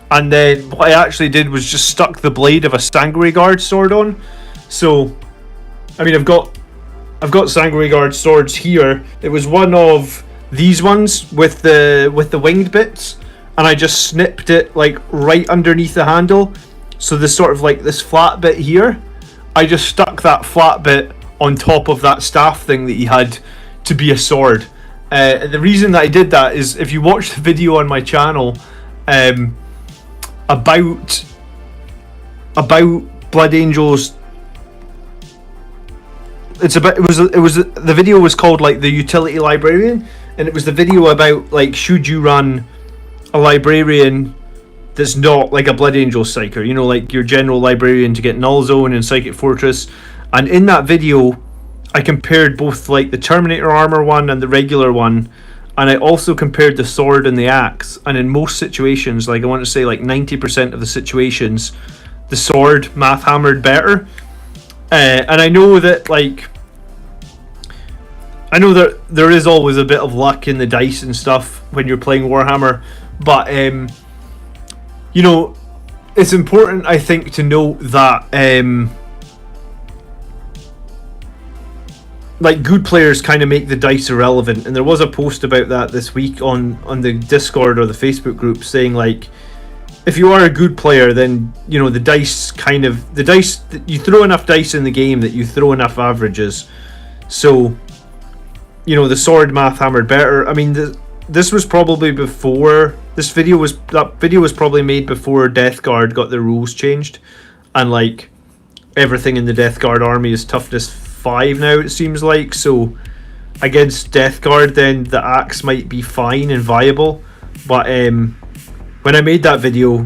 and then what I actually did was just stuck the blade of a Sanguinary Guard sword on. So, I mean, I've got Sanguinary Guard swords here. It was one of these ones with the winged bits. And I just snipped it like right underneath the handle. So this sort of like this flat bit here, I just stuck that flat bit on top of that staff thing that he had to be a sword. The reason that I did that is if you watch the video on my channel about Blood Angels, the video was called like the Utility Librarian, and it was the video about like should you run a librarian that's not like a Blood Angel Psyker, you know, like your general librarian to get Null Zone and Psychic Fortress. And in that video I compared both like the Terminator armor one and the regular one, and I also compared the sword and the axe, and in most situations, like I want to say like 90% of the situations, the sword math hammered better. And I know that like there is always a bit of luck in the dice and stuff when you're playing Warhammer. But you know, it's important, I think, to note that like good players kind of make the dice irrelevant, and there was a post about that this week on the Discord or the Facebook group saying like, if you are a good player, then you know the dice you throw enough dice in the game that you throw enough averages. So you know, the sword math hammered better. I mean, this was probably before that video was probably made before Death Guard got their rules changed, and like everything in the Death Guard army is toughness 5 now, it seems like. So against Death Guard, then the axe might be fine and viable, but when when I made that video,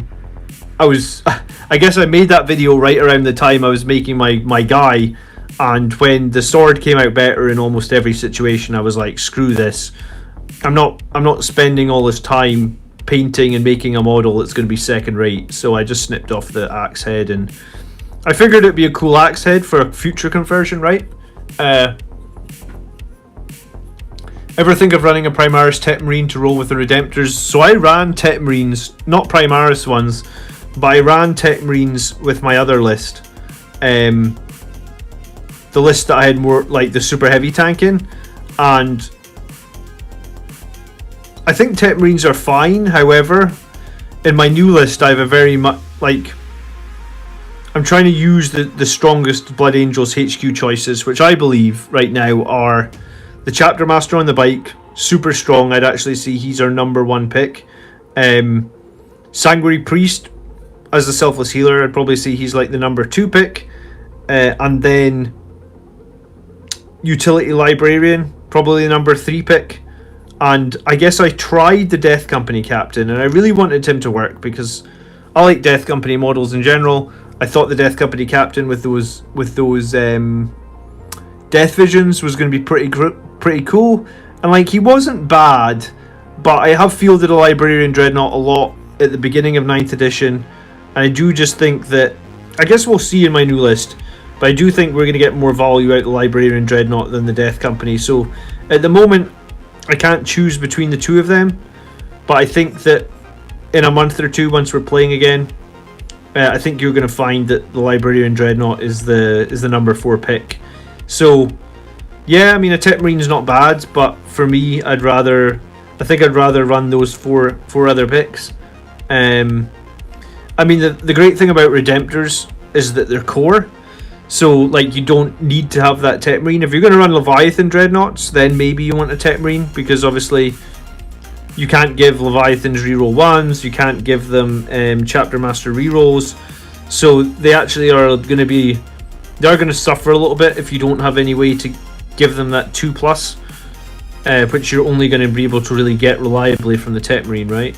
I guess I made that video right around the time I was making my guy, and when the sword came out better in almost every situation, I was like, screw this. I'm not spending all this time painting and making a model that's going to be second rate. So I just snipped off the axe head, and I figured it'd be a cool axe head for a future conversion, right? Ever think of running a Primaris Tet Marine to roll with the Redemptors? So I ran Tet Marines, not Primaris ones, but I ran Tet Marines with my other list. The list that I had more like the super heavy tank in, and I think Tet Marines are fine. However, in my new list, I have a very much like I'm trying to use the strongest Blood Angels HQ choices, which I believe right now are the Chapter Master on the bike, super strong. I'd actually say he's our number one pick. Sanguinary Priest as a selfless healer, I'd probably say he's like the number 2 pick, and then Utility Librarian, probably the number 3 pick. And I guess I tried the Death Company Captain, and I really wanted him to work because I like Death Company models in general. I thought the Death Company Captain with those Death Visions was going to be pretty cool, and like he wasn't bad, but I have fielded a Librarian Dreadnought a lot at the beginning of 9th edition, and I do just think that, I guess we'll see in my new list, but I do think we're going to get more value out of the Librarian Dreadnought than the Death Company. So at the moment I can't choose between the two of them, but I think that in a month or two, once we're playing again, I think you're going to find that the Librarian Dreadnought is the number 4 pick. So yeah, I mean, a Tet Marine's not bad, but for me, I'd rather run those four other picks. I mean, the great thing about Redemptors is that they're core, so like you don't need to have that Tet Marine. If you're going to run Leviathan Dreadnoughts, then maybe you want a Tet Marine, because obviously you can't give Leviathans reroll 1s, you can't give them Chapter Master rerolls, so they actually are going to suffer a little bit if you don't have any way to give them that 2+, which you're only going to be able to really get reliably from the Tet Marine, right?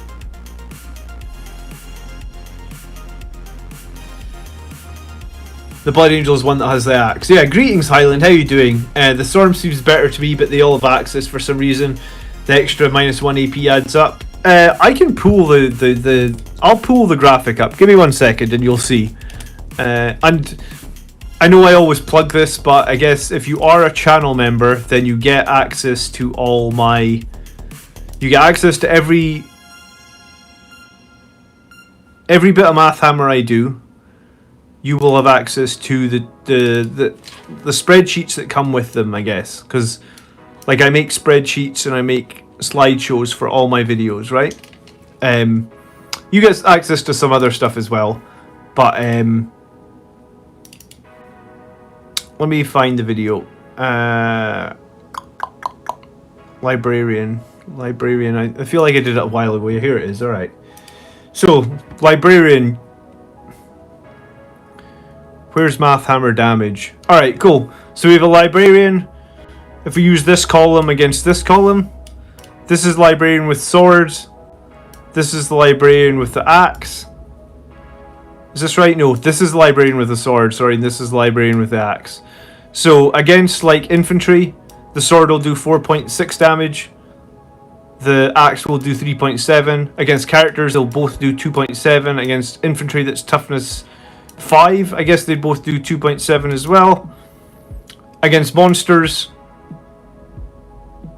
The Blood Angel is one that has the axe. Yeah, greetings Highland, how you doing? The Storm seems better to me, but they all have axes for some reason. The extra -1 AP adds up. I can pull I'll pull the graphic up. Give me 1 second and you'll see. And I know I always plug this, but I guess if you are a channel member, then you get access to all my... You get access to every bit of Math Hammer I do. You will have access to the spreadsheets that come with them, I guess. Because, like, I make spreadsheets and I make slideshows for all my videos, right? You get access to some other stuff as well. But, let me find the video. Librarian. I feel like I did it a while ago. Here it is. Alright. So, Librarian. Where's Math Hammer damage? Alright, cool. So we have a Librarian. If we use this column against this column, this is Librarian with swords. This is the Librarian with the axe. Is this right? No, this is the Librarian with the sword. Sorry, and this is the Librarian with the axe. So against like infantry, the sword will do 4.6 damage. The axe will do 3.7. Against characters, they'll both do 2.7. Against infantry that's toughness 5, I guess they both do 2.7 as well. Against monsters,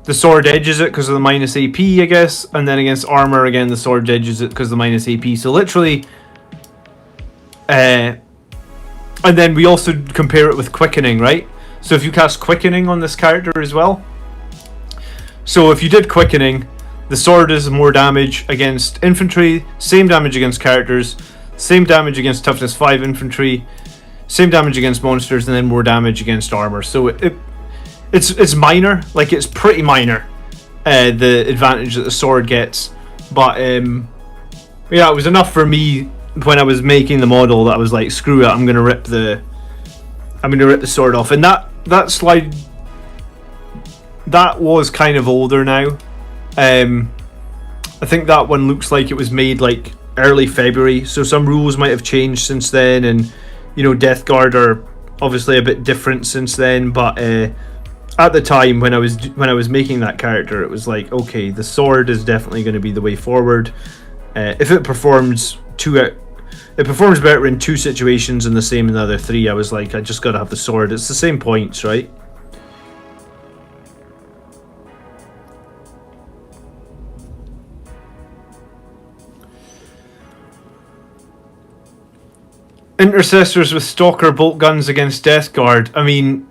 the sword edges it because of the minus AP, I guess. And then against armor, again, the sword edges it because of the minus AP. So literally... and then we also compare it with quickening, right? So if you cast quickening on this character as well. So if you did quickening, the sword is more damage against infantry, same damage against characters, same damage against toughness 5 infantry, same damage against monsters, and then more damage against armor. So it's minor, like it's pretty minor, the advantage that the sword gets. But yeah, it was enough for me when I was making the model that I was like, screw it, I'm gonna rip the sword off. And that slide, that was kind of older now. I I think that one looks like it was made like early February, so some rules might have changed since then, and you know, Death Guard are obviously a bit different since then. But at the time when I was making that character, it was like, okay, the sword is definitely going to be the way forward. If it performs better in 2 situations and the same in the other 3. I was like, I just got to have the sword. It's the same points, right? Intercessors with Stalker bolt guns against Death Guard. I mean,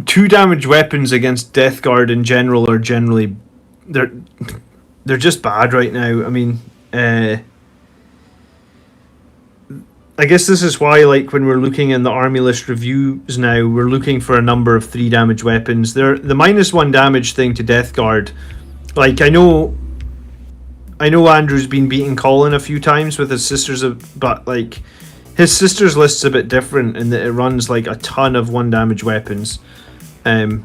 2 damage weapons against Death Guard in general are generally they're just bad right now. I mean, I guess this is why, like, when we're looking in the army list reviews now, we're looking for a number of 3 damage weapons. The -1 damage thing to Death Guard, like, I know Andrew's been beating Colin a few times with his sisters, but like his sister's list's a bit different in that it runs like a ton of 1 damage weapons. The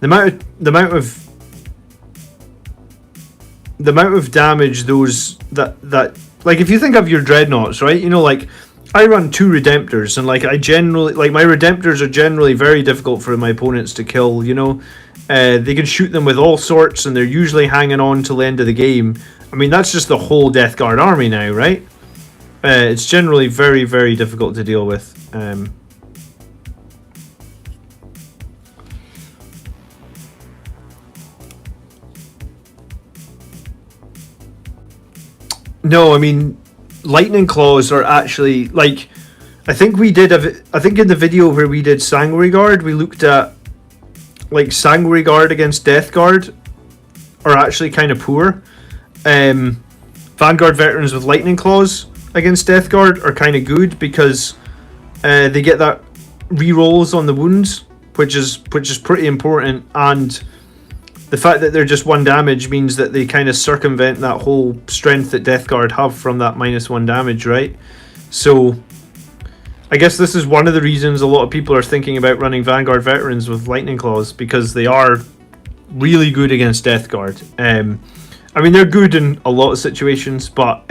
amount of damage those that like, if you think of your dreadnoughts, right? You know, like, I run 2 Redemptors, and like, I generally, like, my Redemptors are generally very difficult for my opponents to kill, you know. They can shoot them with all sorts, and they're usually hanging on till the end of the game. I mean, that's just the whole Death Guard army now, right? It's generally very, very difficult to deal with. No, I mean, lightning claws are actually, like, I think in the video where we did Sanguinary Guard, we looked at, like, Sanguinary Guard against Death Guard are actually kind of poor. Vanguard veterans with lightning claws against Death Guard are kind of good because they get that re-rolls on the wounds, which is pretty important, and the fact that they're just 1 damage means that they kind of circumvent that whole strength that Death Guard have from that -1 damage, right? So I guess this is one of the reasons a lot of people are thinking about running Vanguard veterans with lightning claws, because they are really good against Death Guard. I mean, they're good in a lot of situations, but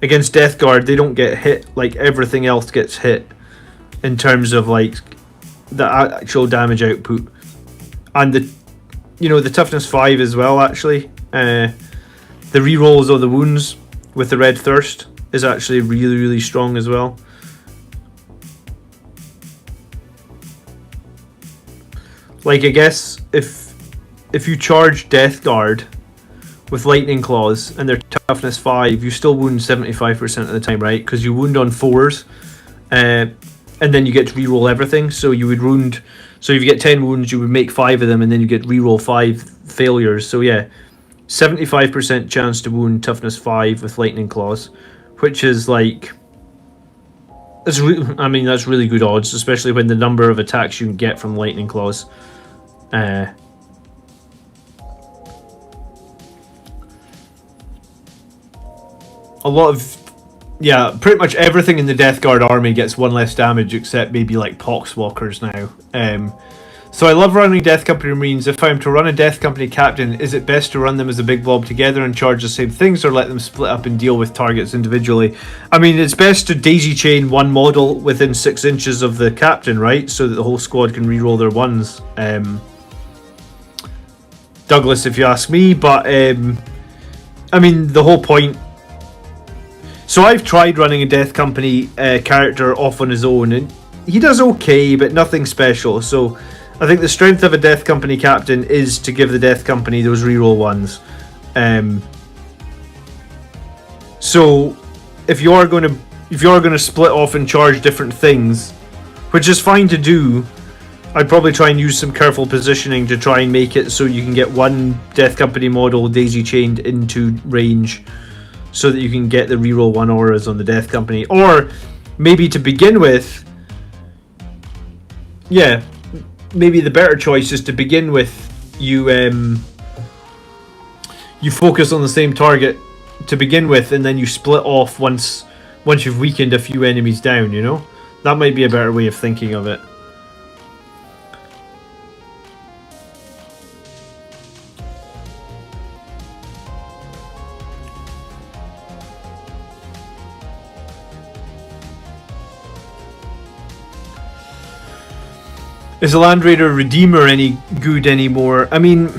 against Death Guard, they don't get hit like everything else gets hit in terms of like the actual damage output, and the toughness 5 as well. Actually, the rerolls of the wounds with the Red Thirst is actually really, really strong as well. Like, I guess if you charge Death Guard with lightning claws and their toughness 5, you still wound 75% of the time, right? Because you wound on 4s, and then you get to reroll everything. So you would wound. So if you get 10 wounds, you would make 5 of them, and then you get reroll 5 failures. So yeah, 75% chance to wound toughness 5 with lightning claws, which is like, that's really good odds, especially when the number of attacks you can get from lightning claws. Pretty much everything in the Death Guard army gets 1 less damage, except maybe like Poxwalkers now. So I love running Death Company Marines. If I'm to run a Death Company Captain, is it best to run them as a big blob together and charge the same things, or let them split up and deal with targets individually? I mean, it's best to daisy chain 1 model within 6 inches of the captain, right? So that the whole squad can reroll their 1s. Douglas, if you ask me, but I mean, the whole point. So I've tried running a Death Company character off on his own, and he does okay, but nothing special. So I think the strength of a Death Company captain is to give the Death Company those reroll 1s. So if you're going to split off and charge different things, which is fine to do, I'd probably try and use some careful positioning to try and make it so you can get 1 Death Company model daisy chained into range, so that you can get the reroll 1 auras on the Death Company. Or maybe to begin with, maybe the better choice is to begin with, you focus on the same target to begin with, and then you split off once you've weakened a few enemies down, you know? That might be a better way of thinking of it. Is the Land Raider Redeemer any good anymore? I mean,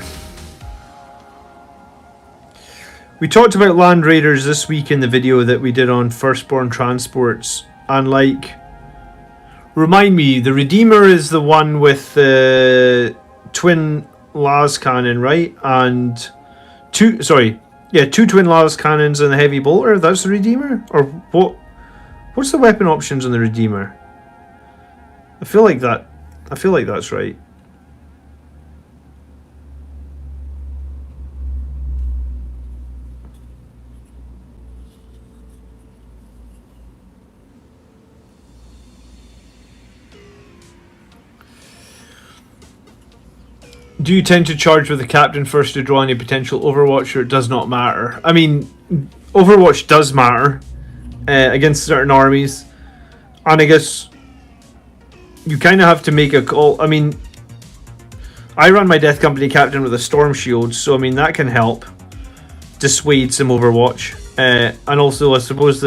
we talked about Land Raiders this week in the video that we did on Firstborn Transports, and like, remind me, the Redeemer is the one with the twin las cannon, right? And two twin las cannons and the heavy bolter. That's the Redeemer, or what? What's the weapon options on the Redeemer? I feel like that's right. Do you tend to charge with the captain first to draw any potential Overwatch, or it does not matter? I mean, Overwatch does matter against certain armies, and I guess you kind of have to make a call. I mean, I run my Death Company captain with a Storm Shield, so I mean that can help dissuade some Overwatch, and also I suppose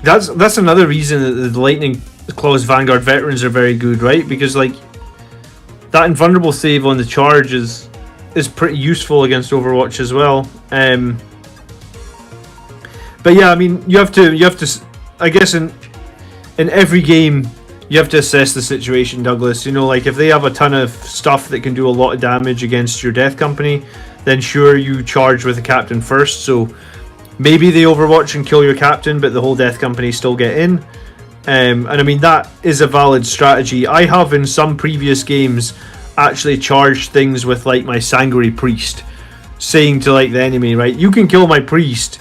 that's another reason that the Lightning Claws Vanguard veterans are very good, right? Because like, that invulnerable save on the charge is pretty useful against Overwatch as well. But yeah, I mean, you have to. I guess in every game, you have to assess the situation, Douglas. You know, like if they have a ton of stuff that can do a lot of damage against your Death Company, then sure, you charge with the captain first. So maybe they Overwatch and kill your captain, but the whole Death Company still get in. And I mean, that is a valid strategy. I have in some previous games actually charged things with like my Sanguinary Priest, saying to like the enemy, right, you can kill my priest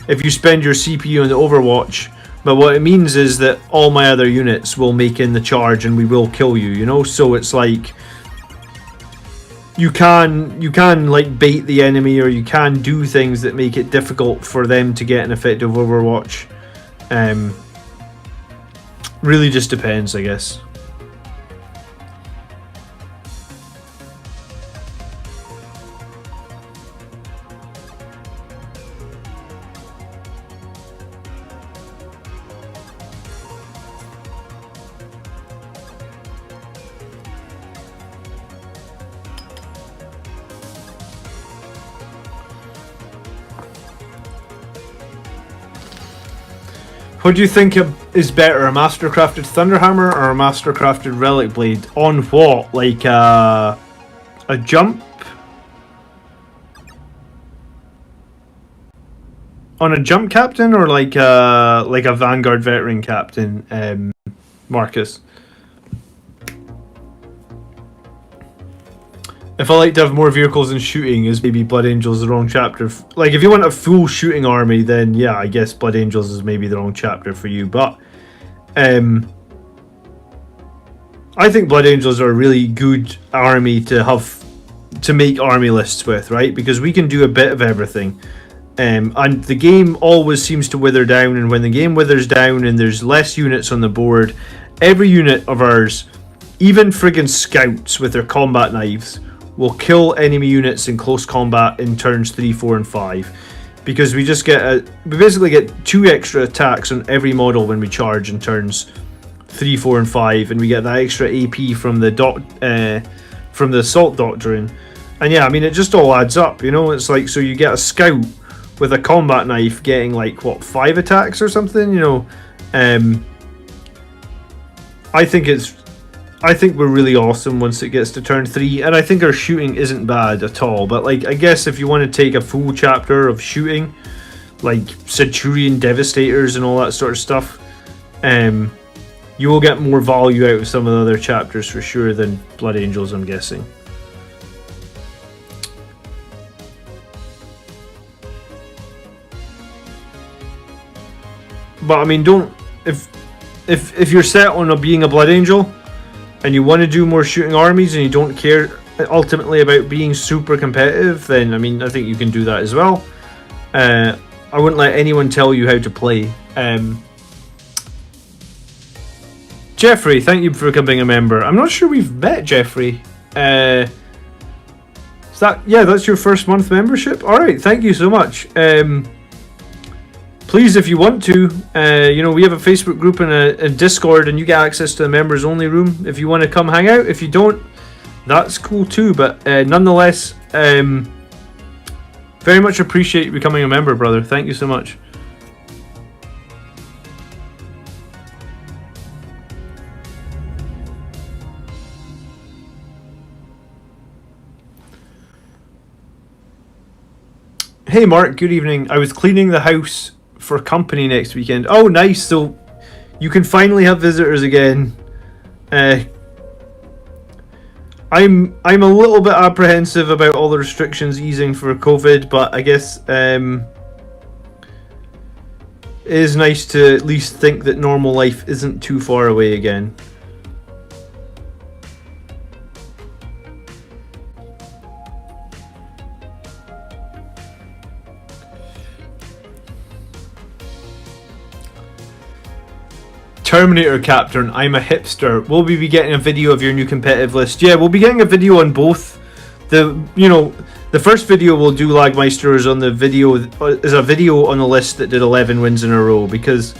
if you spend your CPU on the Overwatch, but what it means is that all my other units will make in the charge and we will kill you, you know? So it's like, you can like bait the enemy, or you can do things that make it difficult for them to get an effective Overwatch. Really just depends, I guess. What do you think is better, a mastercrafted Thunderhammer or a mastercrafted Relic Blade? On what? Like a jump? On a jump captain, or like a Vanguard veteran captain, Marcus? If I like to have more vehicles and shooting, is maybe Blood Angels the wrong chapter? Like, if you want a full shooting army, then yeah, I guess Blood Angels is maybe the wrong chapter for you. But I think Blood Angels are a really good army to make army lists with, right? Because we can do a bit of everything. And the game always seems to wither down, and when the game withers down and there's less units on the board, every unit of ours, even friggin' scouts with their combat knives, will kill enemy units in close combat in turns 3, 4, and 5, because we basically get 2 extra attacks on every model when we charge in turns 3, 4, and 5, and we get that extra AP from the assault doctrine. And yeah, I mean, it just all adds up, you know. It's like, so you get a scout with a combat knife getting like what, 5 attacks or something, you know. I think we're really awesome once it gets to turn 3, and I think our shooting isn't bad at all. But like, I guess if you want to take a full chapter of shooting, like Centurion Devastators and all that sort of stuff, you will get more value out of some of the other chapters for sure than Blood Angels, I'm guessing. But I mean, if you're set on being a Blood Angel, and you want to do more shooting armies, and you don't care ultimately about being super competitive, then I mean, I think you can do that as well. I wouldn't let anyone tell you how to play. Jeffrey, thank you for becoming a member. I'm not sure we've met Jeffrey. Is that's your first month membership? Alright, thank you so much. please, if you want to, we have a Facebook group and a Discord, and you get access to the members only room if you want to come hang out. If you don't, that's cool too. But nonetheless, very much appreciate you becoming a member, brother. Thank you so much. Hey Mark, good evening. I was cleaning the house for company next weekend. Oh, nice. So you can finally have visitors again. I'm a little bit apprehensive about all the restrictions easing for COVID, but I guess it is nice to at least think that normal life isn't too far away again. Terminator Captain, I'm a hipster. Will we be getting a video of your new competitive list? Yeah, we'll be getting a video on both. The first video we'll do, Lagmeister, is a video on the list that did 11 wins in a row, because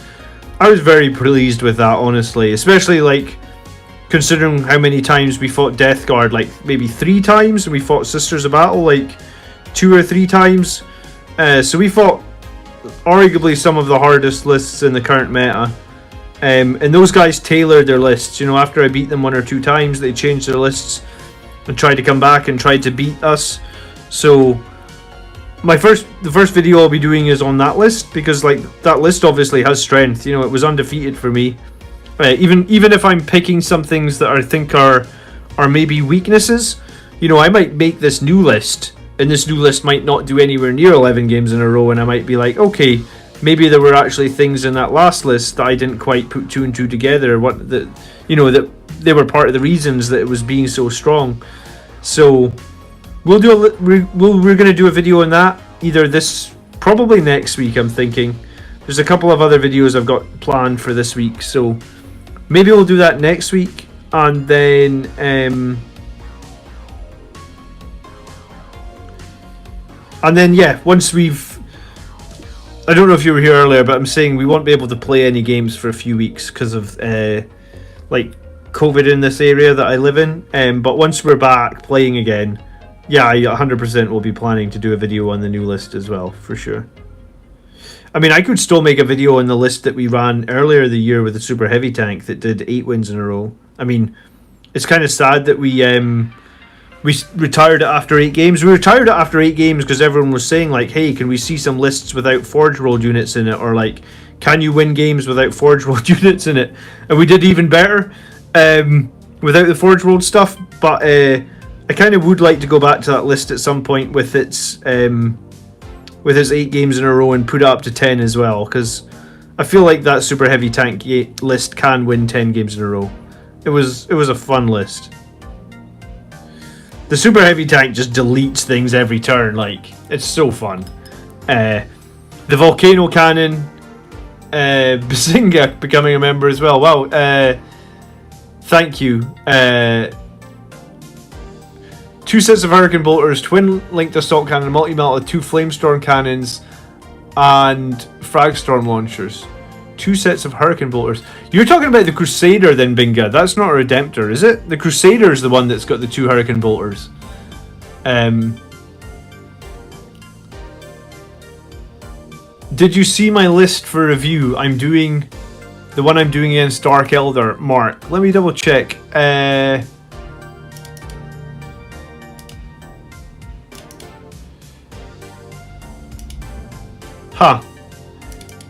I was very pleased with that, honestly. Especially considering how many times we fought Death Guard, maybe 3 times, and we fought Sisters of Battle 2 or 3 times. So we fought arguably some of the hardest lists in the current meta. And those guys tailored their lists. After I beat them 1 or 2 times, they changed their lists and tried to come back and tried to beat us. So the first video I'll be doing is on that list, because that list obviously has strength. It was undefeated for me. Even if I'm picking some things that I think are maybe weaknesses, I might make this new list, and this new list might not do anywhere near 11 games in a row, and I might be like, okay, maybe there were actually things in that last list that I didn't quite put 2 and 2 together. That they were part of the reasons that it was being so strong. So we're gonna do a video on that probably next week. I'm thinking there's a couple of other videos I've got planned for this week, so maybe we'll do that next week, and then once we've. I don't know if you were here earlier, but I'm saying we won't be able to play any games for a few weeks because of COVID in this area that I live in. But once we're back playing again, I 100% will be planning to do a video on the new list as well, for sure. I mean, I could still make a video on the list that we ran earlier the year with the super heavy tank that did 8 wins in a row. I mean, it's kind of sad that we retired it after 8 games. We retired it after 8 games because everyone was saying, hey, can we see some lists without Forge World units in it? Or, can you win games without Forge World units in it? And we did even better without the Forge World stuff. But I kind of would like to go back to that list at some point with its 8 games in a row and put it up to 10 as well. Because I feel like that super heavy tank list can win 10 games in a row. It was a fun list. The super heavy tank just deletes things every turn. It's so fun. The volcano cannon, Bazinga becoming a member as well. Wow. Thank you. 2 sets of hurricane bolters, twin linked assault cannon, multi-melta, 2 flamestorm cannons, and fragstorm launchers. 2 sets of hurricane bolters. You're talking about the Crusader then, Binga. That's not a Redemptor, is it? The Crusader is the one that's got the 2 hurricane bolters. Did you see my list for review? I'm doing the one I'm doing against Dark Elder. Mark, let me double check.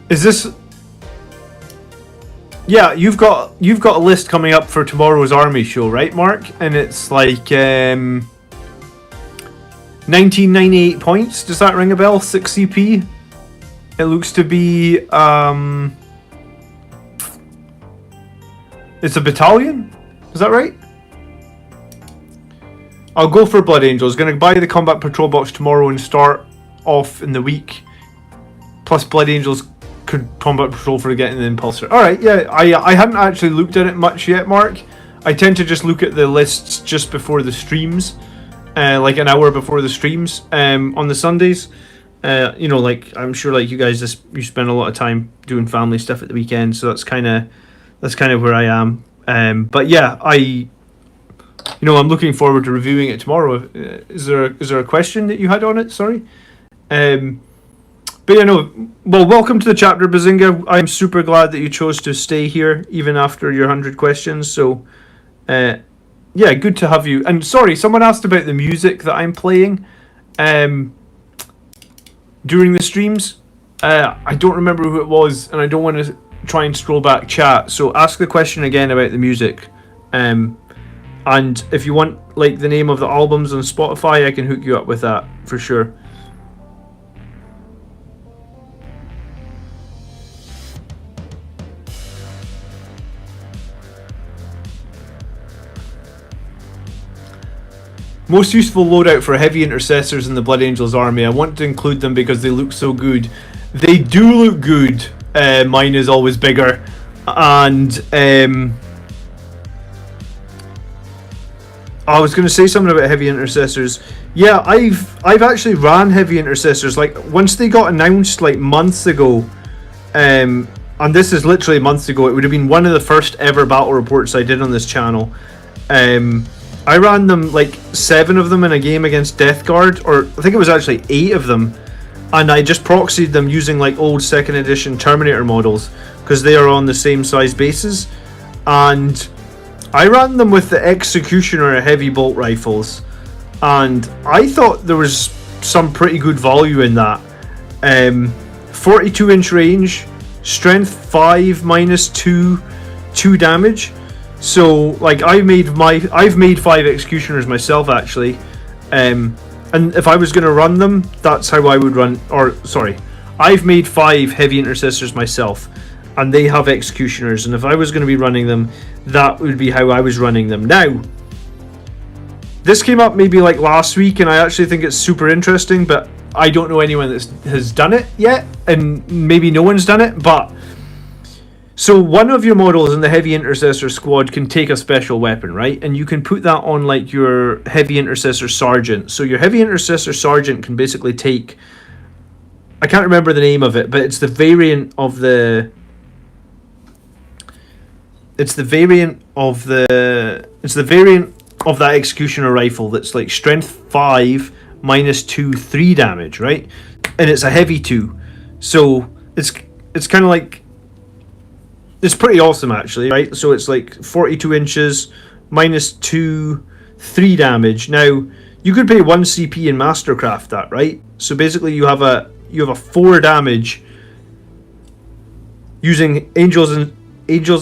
Is this? Yeah, you've got a list coming up for tomorrow's army show, right, Mark? And it's 1998 points. Does that ring a bell? 6 CP. It looks to be it's a battalion. Is that right? I'll go for Blood Angels. Gonna buy the combat patrol box tomorrow and start off in the week. Plus Blood Angels could combat patrol for getting the impulsor. Alright, yeah, I hadn't actually looked at it much yet, Mark. I tend to just look at the lists just before the streams. An hour before the streams on the Sundays. You know, like I'm sure, like you guys, you spend a lot of time doing family stuff at the weekend, so that's kind of where I am. But yeah, I'm looking forward to reviewing it tomorrow. Is there a question that you had on it? Sorry. But yeah, no. Well, welcome to the chapter, Bazinga. I'm super glad that you chose to stay here even after your 100 questions. So, yeah, good to have you. And sorry, someone asked about the music that I'm playing during the streams. I don't remember who it was, and I don't want to try and scroll back chat. So ask the question again about the music. And if you want like the name of the albums on Spotify, I can hook you up with that for sure. Most useful loadout for heavy intercessors in the Blood Angels army. I want to include them because they look so good. They do look good. Mine is always bigger, and I was going to say something about heavy intercessors. Yeah, I've actually ran heavy intercessors. Like once they got announced like months ago, and this is literally months ago. It would have been one of the first ever battle reports I did on this channel. I ran them like 7 of them in a game against Death Guard, or I think it was actually 8 of them, and I just proxied them using like old 2nd edition Terminator models because they are on the same size bases, and I ran them with the Executioner heavy bolt rifles, and I thought there was some pretty good value in that. 42-inch range, strength 5 minus 2 damage. So like I've made 5 Executioners myself actually, and if I was going to run them, that's how I would run. Or sorry, I've made 5 heavy intercessors myself, and they have Executioners, and if I was going to be running them, that would be how I was running them. Now, this came up maybe like last week, and I actually think it's super interesting, but I don't know anyone that has done it yet, and maybe no one's done it, but so one of your models in the heavy intercessor squad can take a special weapon, right? And you can put that on like your heavy intercessor sergeant. So your heavy intercessor sergeant can basically take, I can't remember the name of it, but it's the variant of that Executioner rifle that's like strength 5 minus 2 3 damage, right? And it's a heavy 2. So it's kind of like, it's pretty awesome actually, right? So it's like 42 inches, minus 2, 3 damage. Now, you could pay 1 CP in Mastercraft that, right? So basically you have a 4 damage using Angel's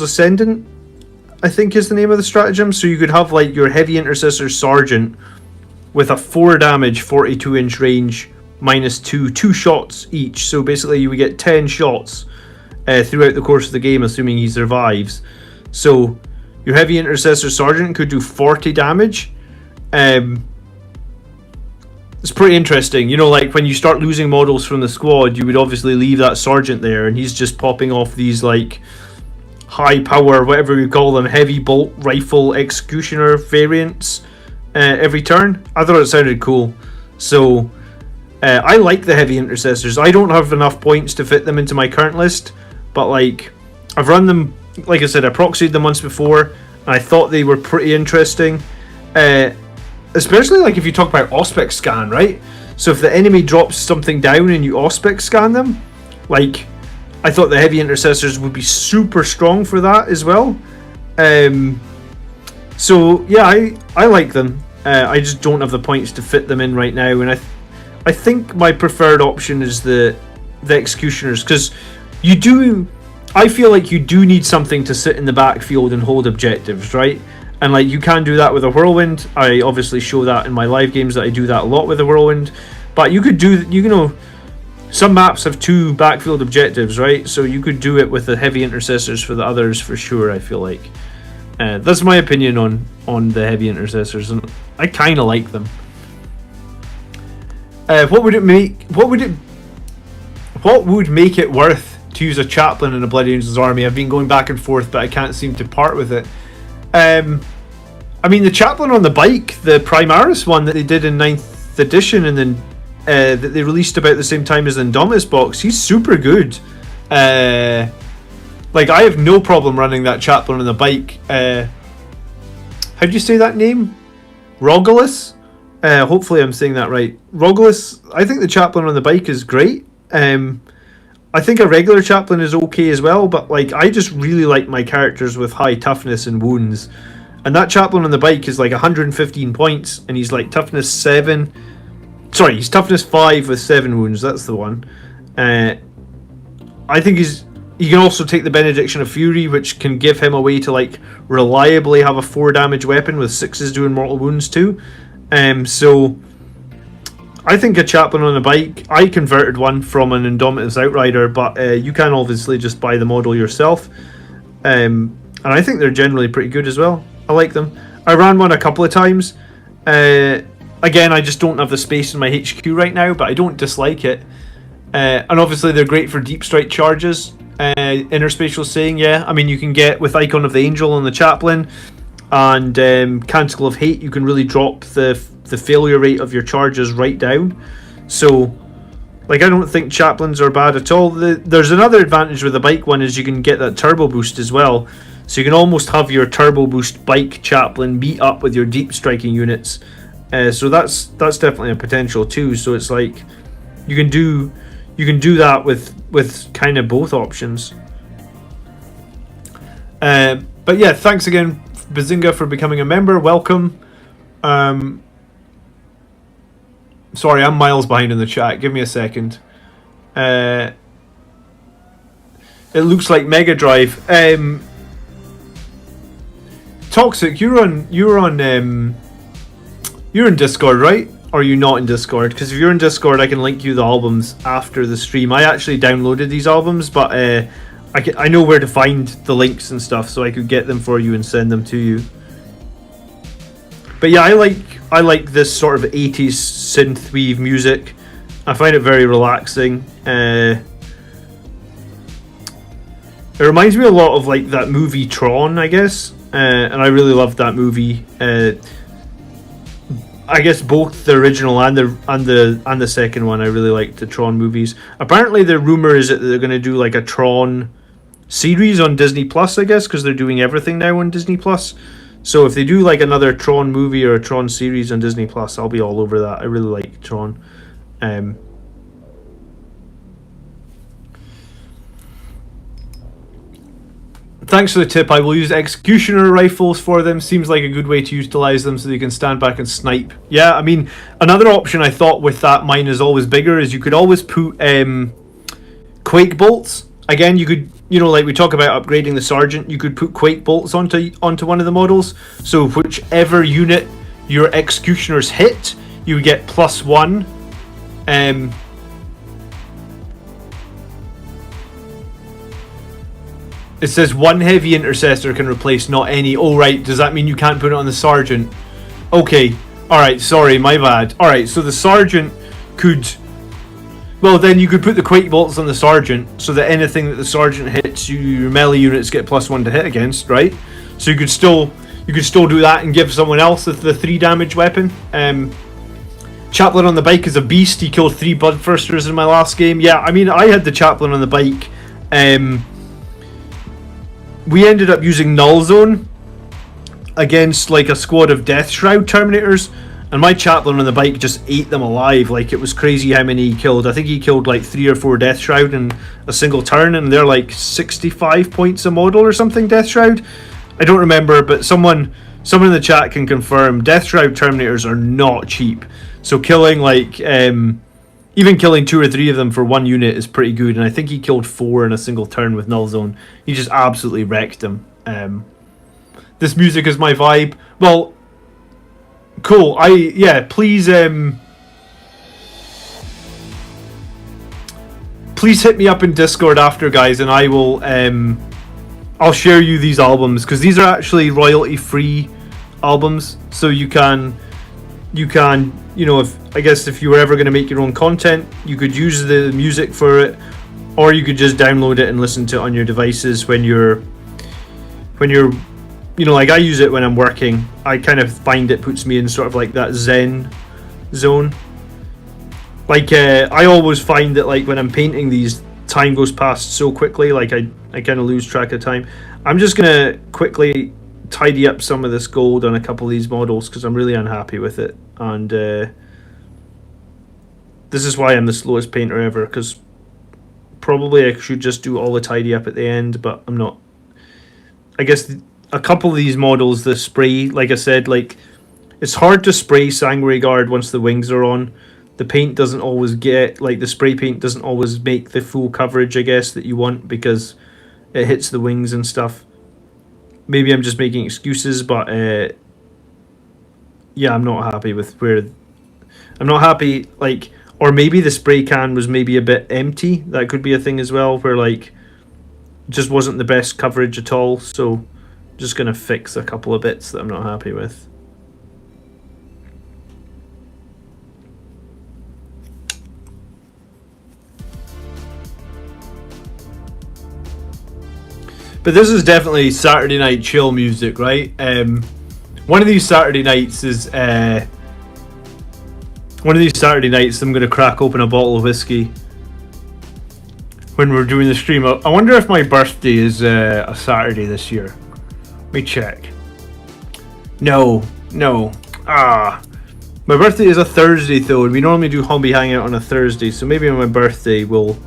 Ascendant, I think is the name of the stratagem. So you could have like your heavy intercessor sergeant with a 4 damage, 42-inch range, minus 2 shots each. So basically you would get 10 shots throughout the course of the game, assuming he survives. So your heavy intercessor sergeant could do 40 damage. It's pretty interesting. You know, like when you start losing models from the squad, you would obviously leave that sergeant there, and he's just popping off these like high power, whatever you call them, heavy bolt rifle Executioner variants every turn. I thought it sounded cool. So I like the heavy intercessors. I don't have enough points to fit them into my current list, but like I've run them, like I said, I proxied them once before, and I thought they were pretty interesting, especially like if you talk about Auspex scan, right? So if the enemy drops something down and you Auspex scan them, like I thought the heavy intercessors would be super strong for that as well. So yeah, I like them. I just don't have the points to fit them in right now, and I think my preferred option is the Executioners, because I feel like you do need something to sit in the backfield and hold objectives, right? And like you can do that with a Whirlwind. I obviously show that in my live games that I do that a lot with a Whirlwind. But you could do, some maps have 2 backfield objectives, right? So you could do it with the heavy intercessors for the others for sure, I feel like. That's my opinion on the heavy intercessors, and I kind of like them. What would make it worth to use a chaplain in a Blood Angels army? I've been going back and forth, but I can't seem to part with it. I mean, the chaplain on the bike, the Primaris one that they did in 9th edition, and then that they released about the same time as the Indominus box. He's super good. Like, I have no problem running that chaplain on the bike. How do you say that name? Rogulus? Hopefully I'm saying that right. Rogulus, I think the chaplain on the bike is great. I think a regular chaplain is okay as well, but like, I just really like my characters with high toughness and wounds. And that chaplain on the bike is like 115 points, and he's like toughness 7. Sorry, he's toughness 5 with 7 wounds. That's the one. I think he can also take the Benediction of Fury, which can give him a way to like reliably have a 4 damage weapon with 6s doing mortal wounds too. So I think a chaplain on a bike. I converted one from an Indominus Outrider, but you can obviously just buy the model yourself. And I think they're generally pretty good as well. I like them. I ran one a couple of times. Again, I just don't have the space in my HQ right now, but I don't dislike it. And obviously they're great for deep strike charges. Interspatial saying, yeah. I mean, you can get with Icon of the Angel on the chaplain and Canticle of Hate, you can really drop the failure rate of your charges right down. So, like, I don't think chaplains are bad at all. There's another advantage with the bike one is you can get that turbo boost as well. So you can almost have your turbo boost bike chaplain meet up with your deep striking units. So that's definitely a potential too. So it's like you can do that with kind of both options. But yeah, thanks again, Bazinga, for becoming a member. Welcome. Sorry, I'm miles behind in the chat. Give me a second. It looks like Mega Drive. Toxic, you're in Discord, right? Or are you not in Discord? Because if you're in Discord, I can link you the albums after the stream. I actually downloaded these albums, but I know where to find the links and stuff, so I could get them for you and send them to you. But yeah, I like this sort of 80s synthwave music. I find it very relaxing. It reminds me a lot of like that movie Tron, I guess. And I really loved that movie. I guess both the original and the second one. I really liked the Tron movies. Apparently, the rumor is that they're going to do like a Tron series on Disney Plus. I guess because they're doing everything now on Disney Plus. So if they do like another Tron movie or a Tron series on Disney Plus, I'll be all over that. I really like Tron. Thanks for the tip. I will use executioner rifles for them. Seems like a good way to utilize them so they can stand back and snipe. Yeah, I mean, another option I thought with that mine is always bigger is you could always put quake bolts. Again, you could, you know, like we talk about upgrading the sergeant, you could put quake bolts onto one of the models. So whichever unit your executioners hit, you would get +1. It says one heavy intercessor can replace not any. Oh, right. Does that mean you can't put it on the sergeant? Okay. Alright, sorry, my bad. Alright, so the sergeant could... Well, then you could put the quake bolts on the sergeant so that anything that the sergeant hits, your melee units get +1 to hit against, right? So you could still do that and give someone else the 3 damage weapon. Chaplain on the bike is a beast. He killed 3 Bloodthirsters in my last game. Yeah, I mean, I had the chaplain on the bike. We ended up using Null Zone against like a squad of Death Shroud Terminators, and my chaplain on the bike just ate them alive. Like, it was crazy how many he killed. I think he killed like 3 or 4 Death Shroud in a single turn, and they're like 65 points a model or something, Death Shroud. I don't remember, but someone in the chat can confirm Death Shroud Terminators are not cheap. So killing like even killing 2 or 3 of them for 1 unit is pretty good, and I think he killed 4 in a single turn with Null Zone. He just absolutely wrecked them. This music is my vibe. Well, cool. Please hit me up in Discord after, guys, and I will I'll share you these albums, because these are actually royalty free albums, so you can, you know, if you were ever going to make your own content, you could use the music for it, or you could just download it and listen to it on your devices when you're, you know, like I use it when I'm working. I kind of find it puts me in sort of like that Zen zone. Like, I always find that, like, when I'm painting these, time goes past so quickly, like, I kind of lose track of time. I'm just going to quickly tidy up some of this gold on a couple of these models, because I'm really unhappy with it. And this is why I'm the slowest painter ever, because probably I should just do all the tidy up at the end, but I'm not. I guess a couple of these models, the spray, like I said, like, it's hard to spray Sangreguard once the wings are on. The paint doesn't always get, like, the spray paint doesn't always make the full coverage, I guess, that you want, because it hits the wings and stuff. Maybe I'm just making excuses, but yeah, I'm not happy with where. I'm not happy, like, or maybe the spray can was maybe a bit empty. That could be a thing as well, where, like, just wasn't the best coverage at all. So I'm just gonna fix a couple of bits that I'm not happy with. But this is definitely Saturday night chill music, right? One of these Saturday nights is I'm going to crack open a bottle of whiskey when we're doing the stream. I wonder if my birthday is a Saturday this year. Let me check. No. My birthday is a Thursday though, and we normally do Hobby Hangout on a Thursday. So maybe on my birthday we'll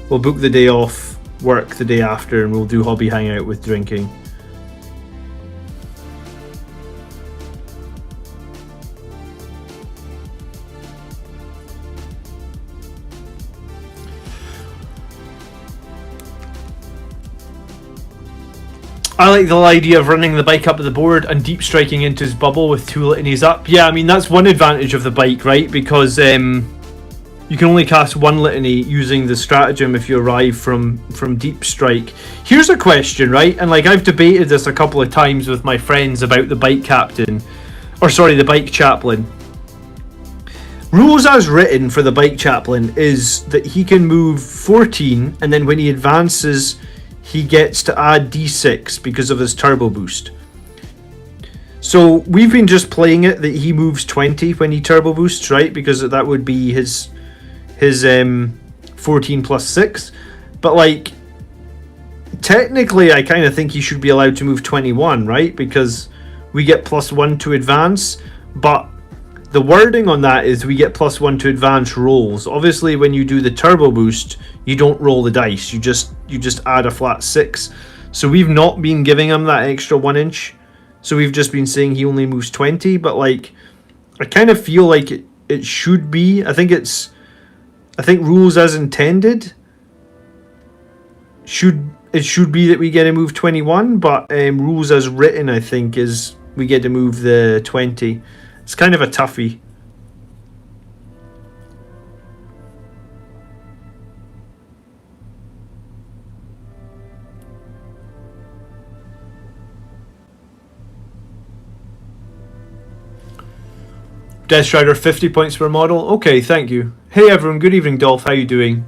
book the day off work the day after, and we'll do Hobby Hangout with drinking. I like the idea of running the bike up to the board and deep striking into his bubble with 2 litanies up. Yeah, I mean, that's one advantage of the bike, right? Because you can only cast 1 litany using the stratagem if you arrive from deep strike. Here's a question, right? And, like, I've debated this a couple of times with my friends about the bike captain, or sorry, the bike chaplain. Rules as written for the bike chaplain is that he can move 14, and then when he advances, he gets to add d6 because of his turbo boost. So we've been just playing it that he moves 20 when he turbo boosts, right? Because that would be his 14 plus 6. But, like, technically I kind of think he should be allowed to move 21, right? Because we get +1 to advance, but the wording on that is we get +1 to advance rolls. Obviously when you do the turbo boost, you don't roll the dice, you just add a flat 6. So we've not been giving him that extra 1 inch, so we've just been saying he only moves 20. But, like, I kind of feel like it should be, I think rules as intended should be that we get to move 21, but rules as written, I think, is we get to move the 20. It's kind of a toughie. Death Strider 50 points per model. Okay, thank you. Hey everyone, good evening Dolph, how you doing?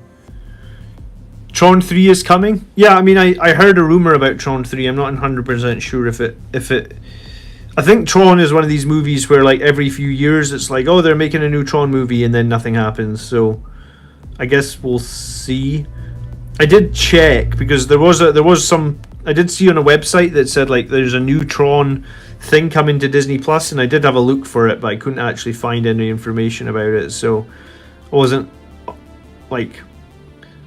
Tron 3 is coming? Yeah, I mean, I heard a rumour about Tron 3. I'm not 100% sure if it... I think Tron is one of these movies where, like, every few years it's like, oh, they're making a new Tron movie, and then nothing happens. So I guess we'll see. I did check because there was some... I did see on a website that said, like, there's a new Tron thing coming to Disney Plus, and I did have a look for it, but I couldn't actually find any information about it. So I wasn't, like...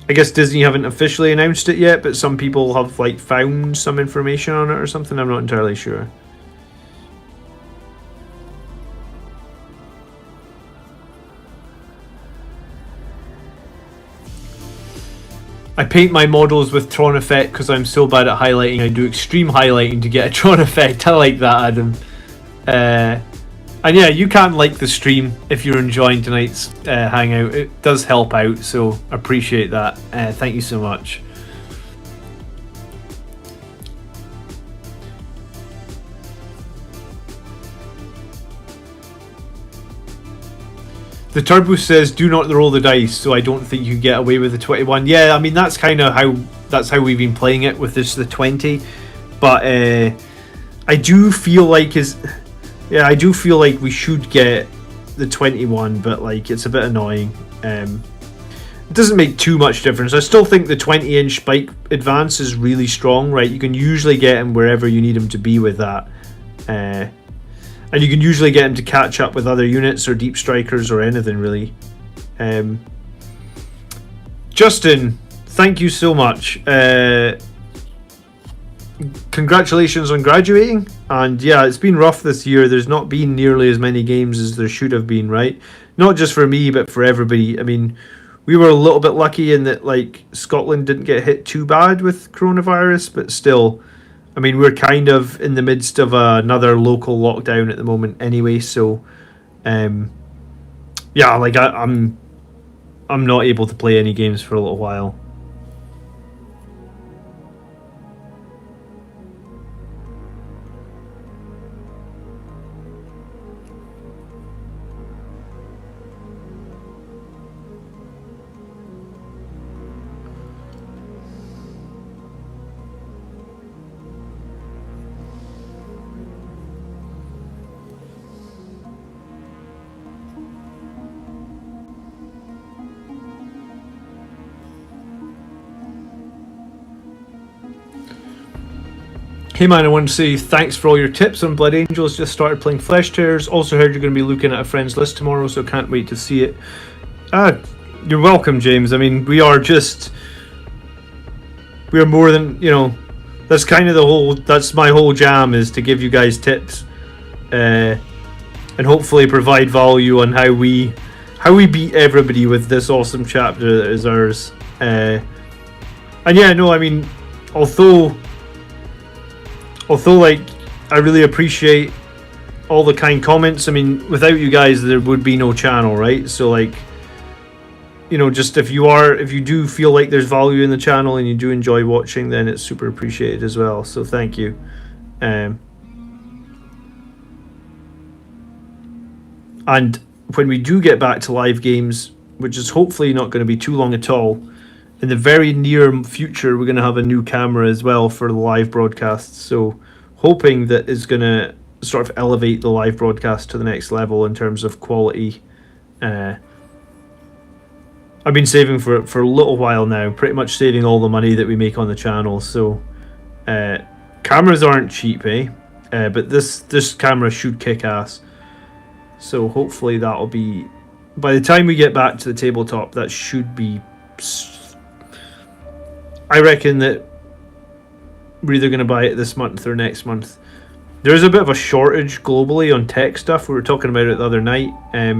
I guess Disney haven't officially announced it yet, but some people have, like, found some information on it or something. I'm not entirely sure. I paint my models with Tron effect because I'm so bad at highlighting. I do extreme highlighting to get a Tron effect. I like that, Adam. And yeah, you can like the stream if you're enjoying tonight's hangout. It does help out, so appreciate that. Thank you so much. The turbo says do not roll the dice, so I don't think you get away with the 21. Yeah, I mean that's kind of how we've been playing it with the 20. But I do feel like I do feel like we should get the 21, but, like, it's a bit annoying. It doesn't make too much difference. I still think the 20-inch spike advance is really strong, right? You can usually get him wherever you need him to be with that. And you can usually get him to catch up with other units or deep strikers or anything, really. Justin, thank you so much. Congratulations on graduating. And yeah, it's been rough this year. There's not been nearly as many games as there should have been, right? Not just for me, but for everybody. I mean, we were a little bit lucky in that, like, Scotland didn't get hit too bad with coronavirus, but still, I mean, we're kind of in the midst of another local lockdown at the moment anyway, so yeah, like I'm not able to play any games for a little while. Hey man, I want to say thanks for all your tips on Blood Angels. Just started playing Flesh Tears. Also heard you're going to be looking at a friend's list tomorrow, so can't wait to see it. You're welcome, James. I mean, we are more than, you know, that's kind of that's my whole jam, is to give you guys tips and hopefully provide value on how we beat everybody with this awesome chapter that is ours. And yeah, no, I mean, although like, I really appreciate all the kind comments. I mean, without you guys there would be no channel, right? So like, you know, just if you do feel like there's value in the channel and you do enjoy watching, then it's super appreciated as well, so thank you. And when we do get back to live games, which is hopefully not going to be too long at all, in the very near future, we're going to have a new camera as well for the live broadcasts. So hoping that is going to sort of elevate the live broadcast to the next level in terms of quality. I've been saving for it for a little while now, pretty much saving all the money that we make on the channel. So cameras aren't cheap, but this camera should kick ass. So hopefully that'll be, by the time we get back to the tabletop, that should be, I reckon that we're either going to buy it this month or next month. There's a bit of a shortage globally on tech stuff. We were talking about it the other night. I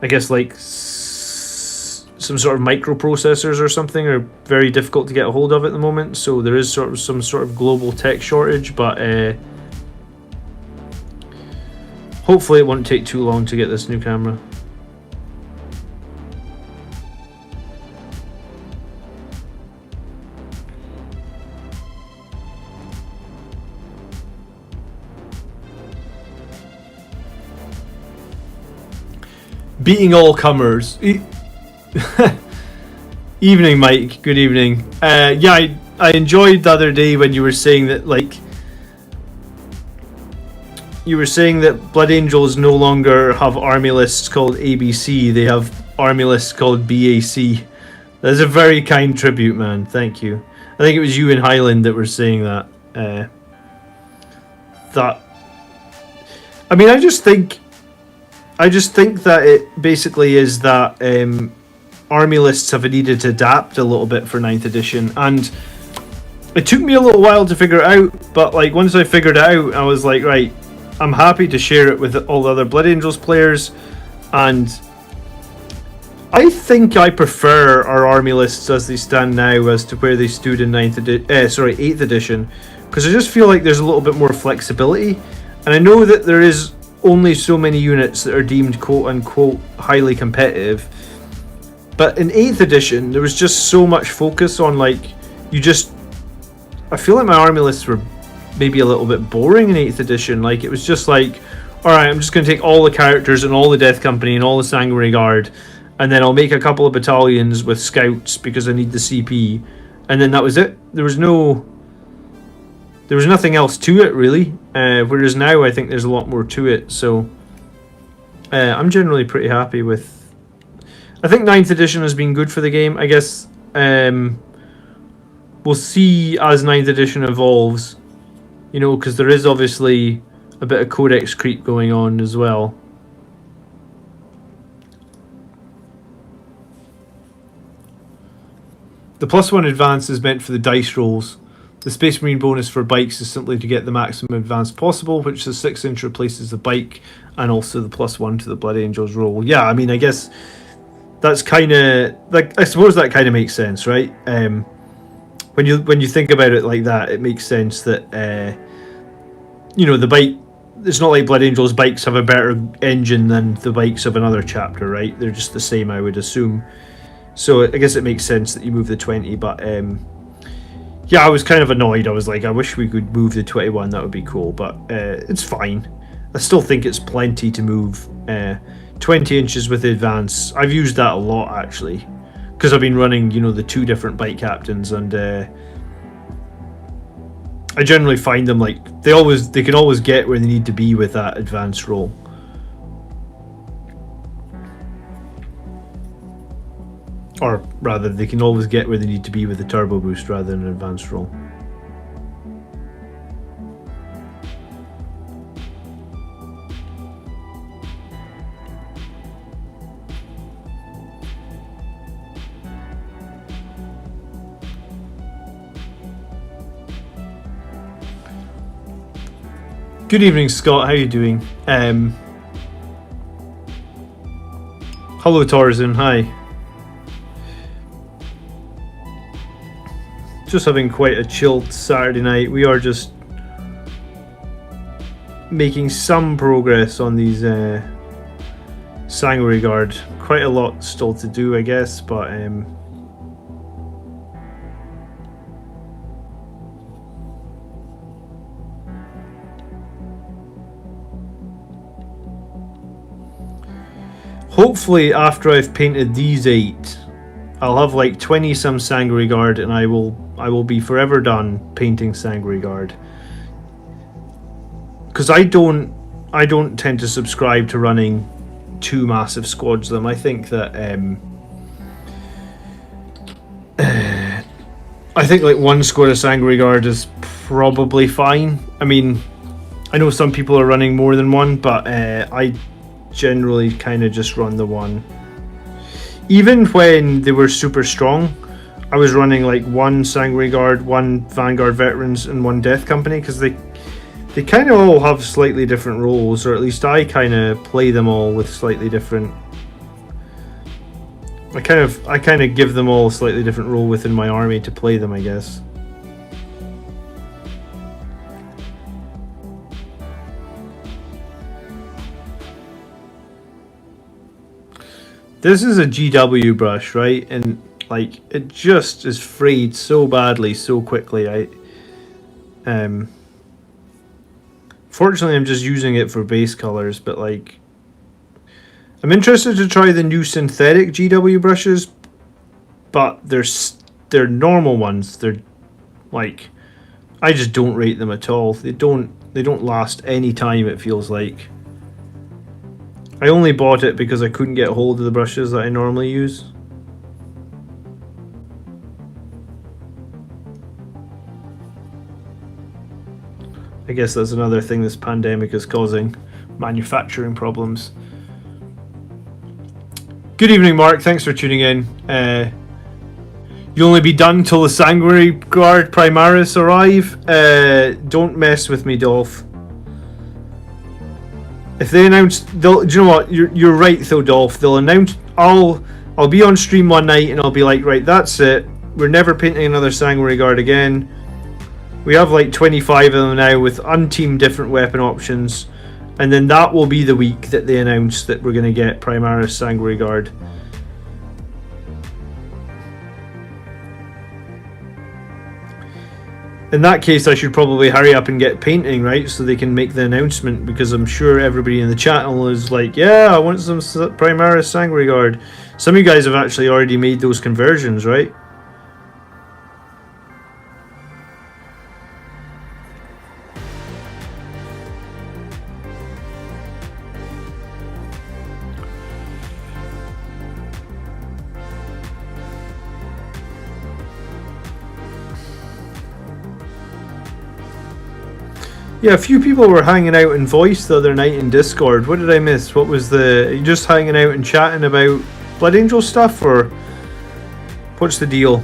guess like some sort of microprocessors or something are very difficult to get a hold of at the moment. So there is some sort of global tech shortage, but hopefully it won't take too long to get this new camera. Beating all comers. Evening, Mike. Good evening. Yeah, I enjoyed the other day when you were saying that, like, Blood Angels no longer have army lists called ABC. They have army lists called BAC. That's a very kind tribute, man. Thank you. I think it was you in Highland that were saying that. I mean, I just think that it basically is that army lists have needed to adapt a little bit for 9th edition, and it took me a little while to figure it out, but like once I figured it out, I was like, right, I'm happy to share it with all the other Blood Angels players, and I think I prefer our army lists as they stand now as to where they stood in 8th edition, because I just feel like there's a little bit more flexibility, and I know that there is only so many units that are deemed quote-unquote highly competitive, but in 8th edition there was just so much focus on, like, I feel like my army lists were maybe a little bit boring in 8th edition. Like, it was just like, alright, I'm just going to take all the characters and all the Death Company and all the Sanguinary Guard, and then I'll make a couple of battalions with scouts because I need the CP, and then that was it. There was nothing else to it, really. Whereas now I think there's a lot more to it. So I'm generally pretty happy with I think 9th edition has been good for the game. I guess we'll see as 9th edition evolves, you know, because there is obviously a bit of codex creep going on as well. The +1 advance is meant for the dice rolls. The Space Marine bonus for bikes is simply to get the maximum advance possible, which the 6-inch replaces the bike and also the +1 to the Blood Angels roll. Yeah, I mean, I guess that's kind of like, I suppose that kind of makes sense, right? When you think about it like that, it makes sense that you know, the bike. It's not like Blood Angels bikes have a better engine than the bikes of another chapter, right? They're just the same, I would assume. So I guess it makes sense that you move the 20, but yeah, I was kind of annoyed. I was like, I wish we could move the 21. That would be cool, but it's fine. I still think it's plenty to move 20 inches with the advance. I've used that a lot actually, because I've been running, you know, the 2 different bike captains, and I generally find them like they can always get where they need to be with that advance roll. Or rather, they can always get where they need to be with the turbo boost rather than an advanced roll. Good evening, Scott. How are you doing? Hello, Tarzan. Hi. Just having quite a chilled Saturday night. We are just making some progress on these Sanguinary Guard. Quite a lot still to do, I guess, but hopefully after I've painted these 8, I'll have like 20 some Sanguinary Guard, and I will be forever done painting Sanguinary Guard. Because I don't tend to subscribe to running 2 massive squads of them. I think that I think like 1 squad of Sanguinary Guard is probably fine. I mean, I know some people are running more than 1, but I generally kind of just run the 1. Even when they were super strong, I was running like 1 Sanguinary Guard, 1 Vanguard Veterans, and 1 Death Company, because they kind of all have slightly different roles, or at least I kind of play them all with slightly different. I kind of give them all a slightly different role within my army to play them, I guess. This is a GW brush, right? And like it just is frayed so badly, so quickly. Fortunately, I'm just using it for base colors, but like, I'm interested to try the new synthetic GW brushes, but they're normal ones. They're like, I just don't rate them at all. They don't last any time, it feels like. I only bought it because I couldn't get hold of the brushes that I normally use. I guess that's another thing this pandemic is causing, manufacturing problems. Good evening, Mark. Thanks for tuning in. You'll only be done till the Sanguinary Guard Primaris arrive. Don't mess with me, Dolph. If they announce, do you know what? You're right, though, Dolph. They'll announce. I'll be on stream one night and I'll be like, right, that's it. We're never painting another Sanguinary Guard again. We have like 25 of them now with unteamed different weapon options, and then that will be the week that they announce that we're going to get Primaris Sanguinary Guard. In that case, I should probably hurry up and get painting, right, so they can make the announcement, because I'm sure everybody in the channel is like, yeah, I want some Primaris Sanguinary Guard. Some of you guys have actually already made those conversions, right? Yeah, a few people were hanging out in voice the other night in Discord. What did I miss? What was the... Are you just hanging out and chatting about Blood Angel stuff, or what's the deal?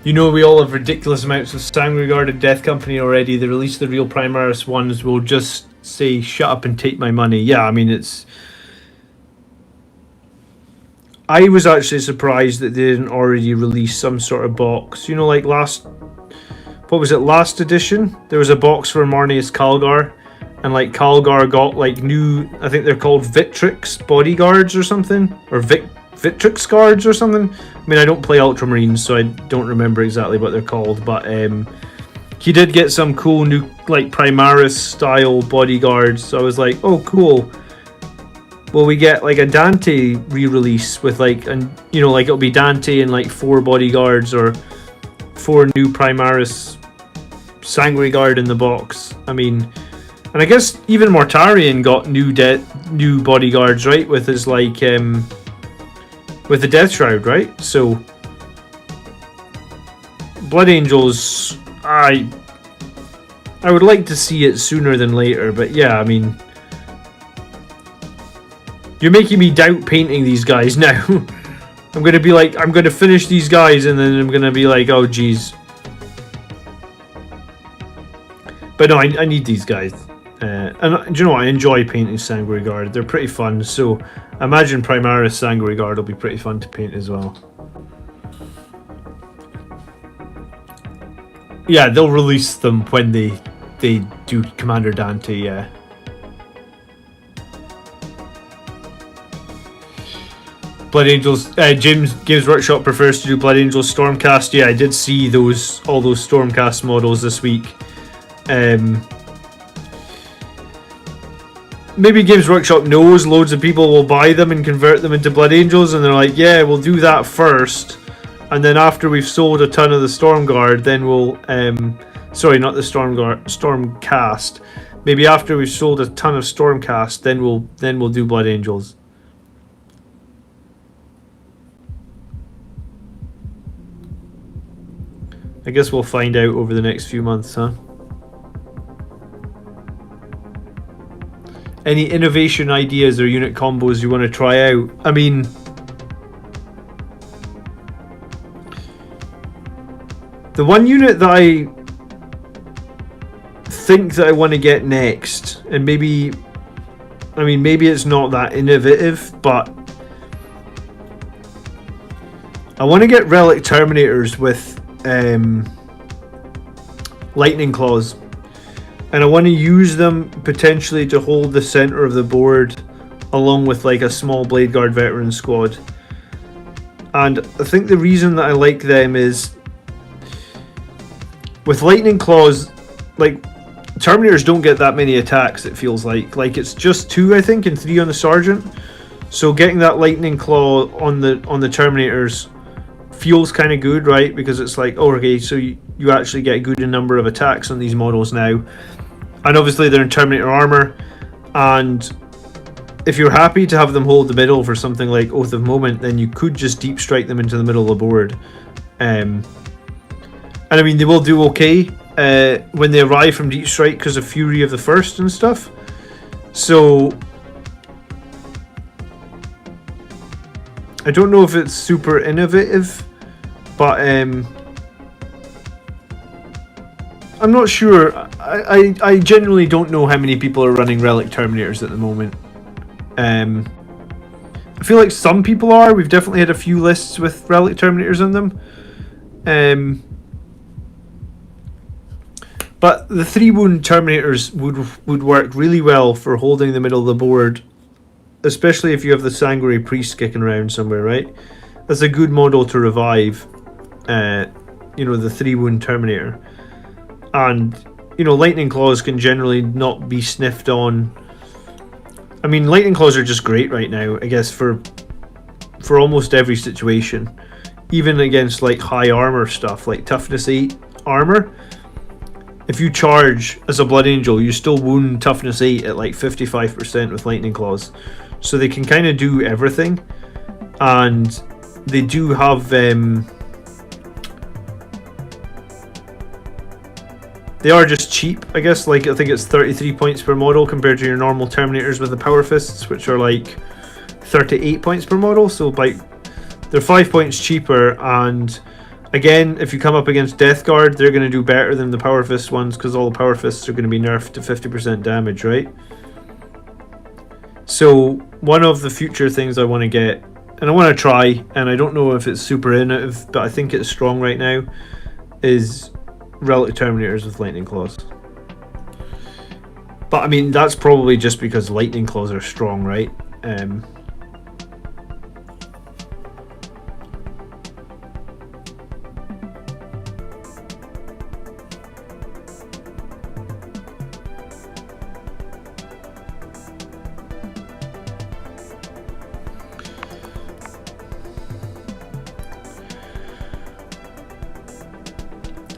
You know, we all have ridiculous amounts of Sangregard Death Company already. They release the real Primaris ones. Will just say, shut up and take my money. Yeah, I mean, it's... I was actually surprised that they didn't already release some sort of box. You know, like last... What was it, last edition? There was a box for Marneus Calgar. And, like, Calgar got, like, new... I think they're called Victrix bodyguards or something. Or Victrix guards or something. I mean, I don't play Ultramarines, so I don't remember exactly what they're called, but he did get some cool new, like, Primaris style bodyguards, so I was like, oh, cool. Will we get, like, a Dante re-release with, like, and you know, like, it'll be Dante and, like, 4 bodyguards or 4 new Primaris Sangregard in the box. I mean, and I guess even Mortarion got new bodyguards, right, with his, like, with the Death Shroud, right? So Blood Angels, I would like to see it sooner than later, but yeah, I mean, you're making me doubt painting these guys now. I'm gonna be like, I'm gonna finish these guys and then I'm gonna be like, oh geez. But no, I need these guys. And do you know what? I enjoy painting Sangregard. They're pretty fun, so I imagine Primaris Sangregard will be pretty fun to paint as well. Yeah, they'll release them when they do Commander Dante, yeah. Blood Angels, Games Workshop prefers to do Blood Angels Stormcast. Yeah, I did see all those Stormcast models this week. Maybe Games Workshop knows loads of people will buy them and convert them into Blood Angels, and they're like, yeah, we'll do that first, and then after we've sold a ton of the Stormguard, then we'll sorry, not the Stormcast. Maybe after we've sold a ton of Stormcast, then we'll do Blood Angels. I guess we'll find out over the next few months, huh? Any innovation ideas or unit combos you want to try out? I mean, the one unit that I think that I want to get next, and maybe it's not that innovative, but I want to get Relic Terminators with Lightning Claws. And I want to use them potentially to hold the center of the board along with like a small Blade Guard veteran squad. And I think the reason that I like them is with Lightning Claws, like, Terminators don't get that many attacks, it feels like. Like, it's just 2, I think, and 3 on the Sergeant. So getting that Lightning Claw on the Terminators feels kind of good, right? Because it's like, oh, okay, so you actually get a good number of attacks on these models now. And obviously they're in Terminator armor, and if you're happy to have them hold the middle for something like Oath of Moment, then you could just deep strike them into the middle of the board. And I mean, they will do okay when they arrive from deep strike because of Fury of the First and stuff. So I don't know if it's super innovative, but I'm not sure. I genuinely don't know how many people are running Relic Terminators at the moment. I feel like some people are. We've definitely had a few lists with Relic Terminators in them. But the 3-wound Terminators would work really well for holding the middle of the board, especially if you have the Sanguinary Priest kicking around somewhere, right? That's a good model to revive. you know, the 3-wound Terminator. And, you know, lightning claws can generally not be sniffed on. I mean, lightning claws are just great right now, I guess, for almost every situation. Even against like high armor stuff, like toughness 8 armor. If you charge as a Blood Angel, you still wound toughness 8 at like 55% with lightning claws. So they can kind of do everything. And they do have they are just cheap, I guess. Like, I think it's 33 points per model compared to your normal Terminators with the Power Fists, which are like 38 points per model. So like, they're 5 points cheaper. And again, if you come up against Death Guard, they're going to do better than the Power Fist ones, because all the Power Fists are going to be nerfed to 50% damage, right? So one of the future things I want to get, and I want to try, and I don't know if it's super innovative, but I think it's strong right now, is Relic Terminators with lightning claws. But I mean, that's probably just because lightning claws are strong, right?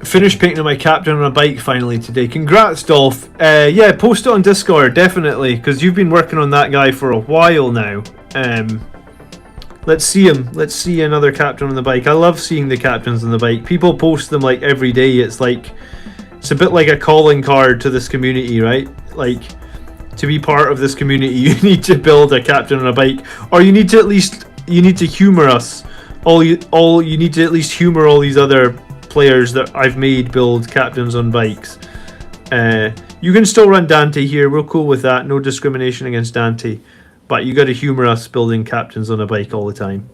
Finished painting my captain on a bike finally today. Congrats, Dolph. Yeah, post it on Discord, definitely, because you've been working on that guy for a while now. Let's see him. Let's see another captain on the bike. I love seeing the captains on the bike. People post them like every day. It's like, it's a bit like a calling card to this community, right? Like, to be part of this community, you need to build a captain on a bike, or you need to at least, you need to humor us. You need to at least humor all these other players that I've made build captains on bikes. You can still run Dante here, we're cool with that, no discrimination against Dante, but you gotta humor us building captains on a bike all the time.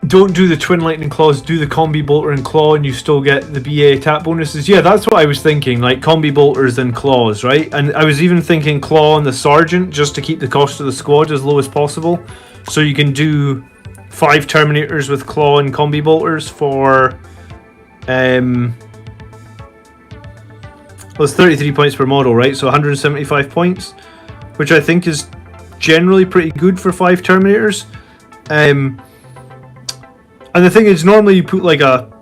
Don't do the twin lightning claws, do the combi bolter and claw, and you still get the BA attack bonuses. Yeah, that's what I was thinking, like combi bolters and claws, right? And I was even thinking claw on the sergeant, just to keep the cost of the squad as low as possible. So you can do 5 Terminators with claw and combi bolters for well, it's 33 points per model, right? So 175 points, which I think is generally pretty good for 5 Terminators. And the thing is, normally you put like a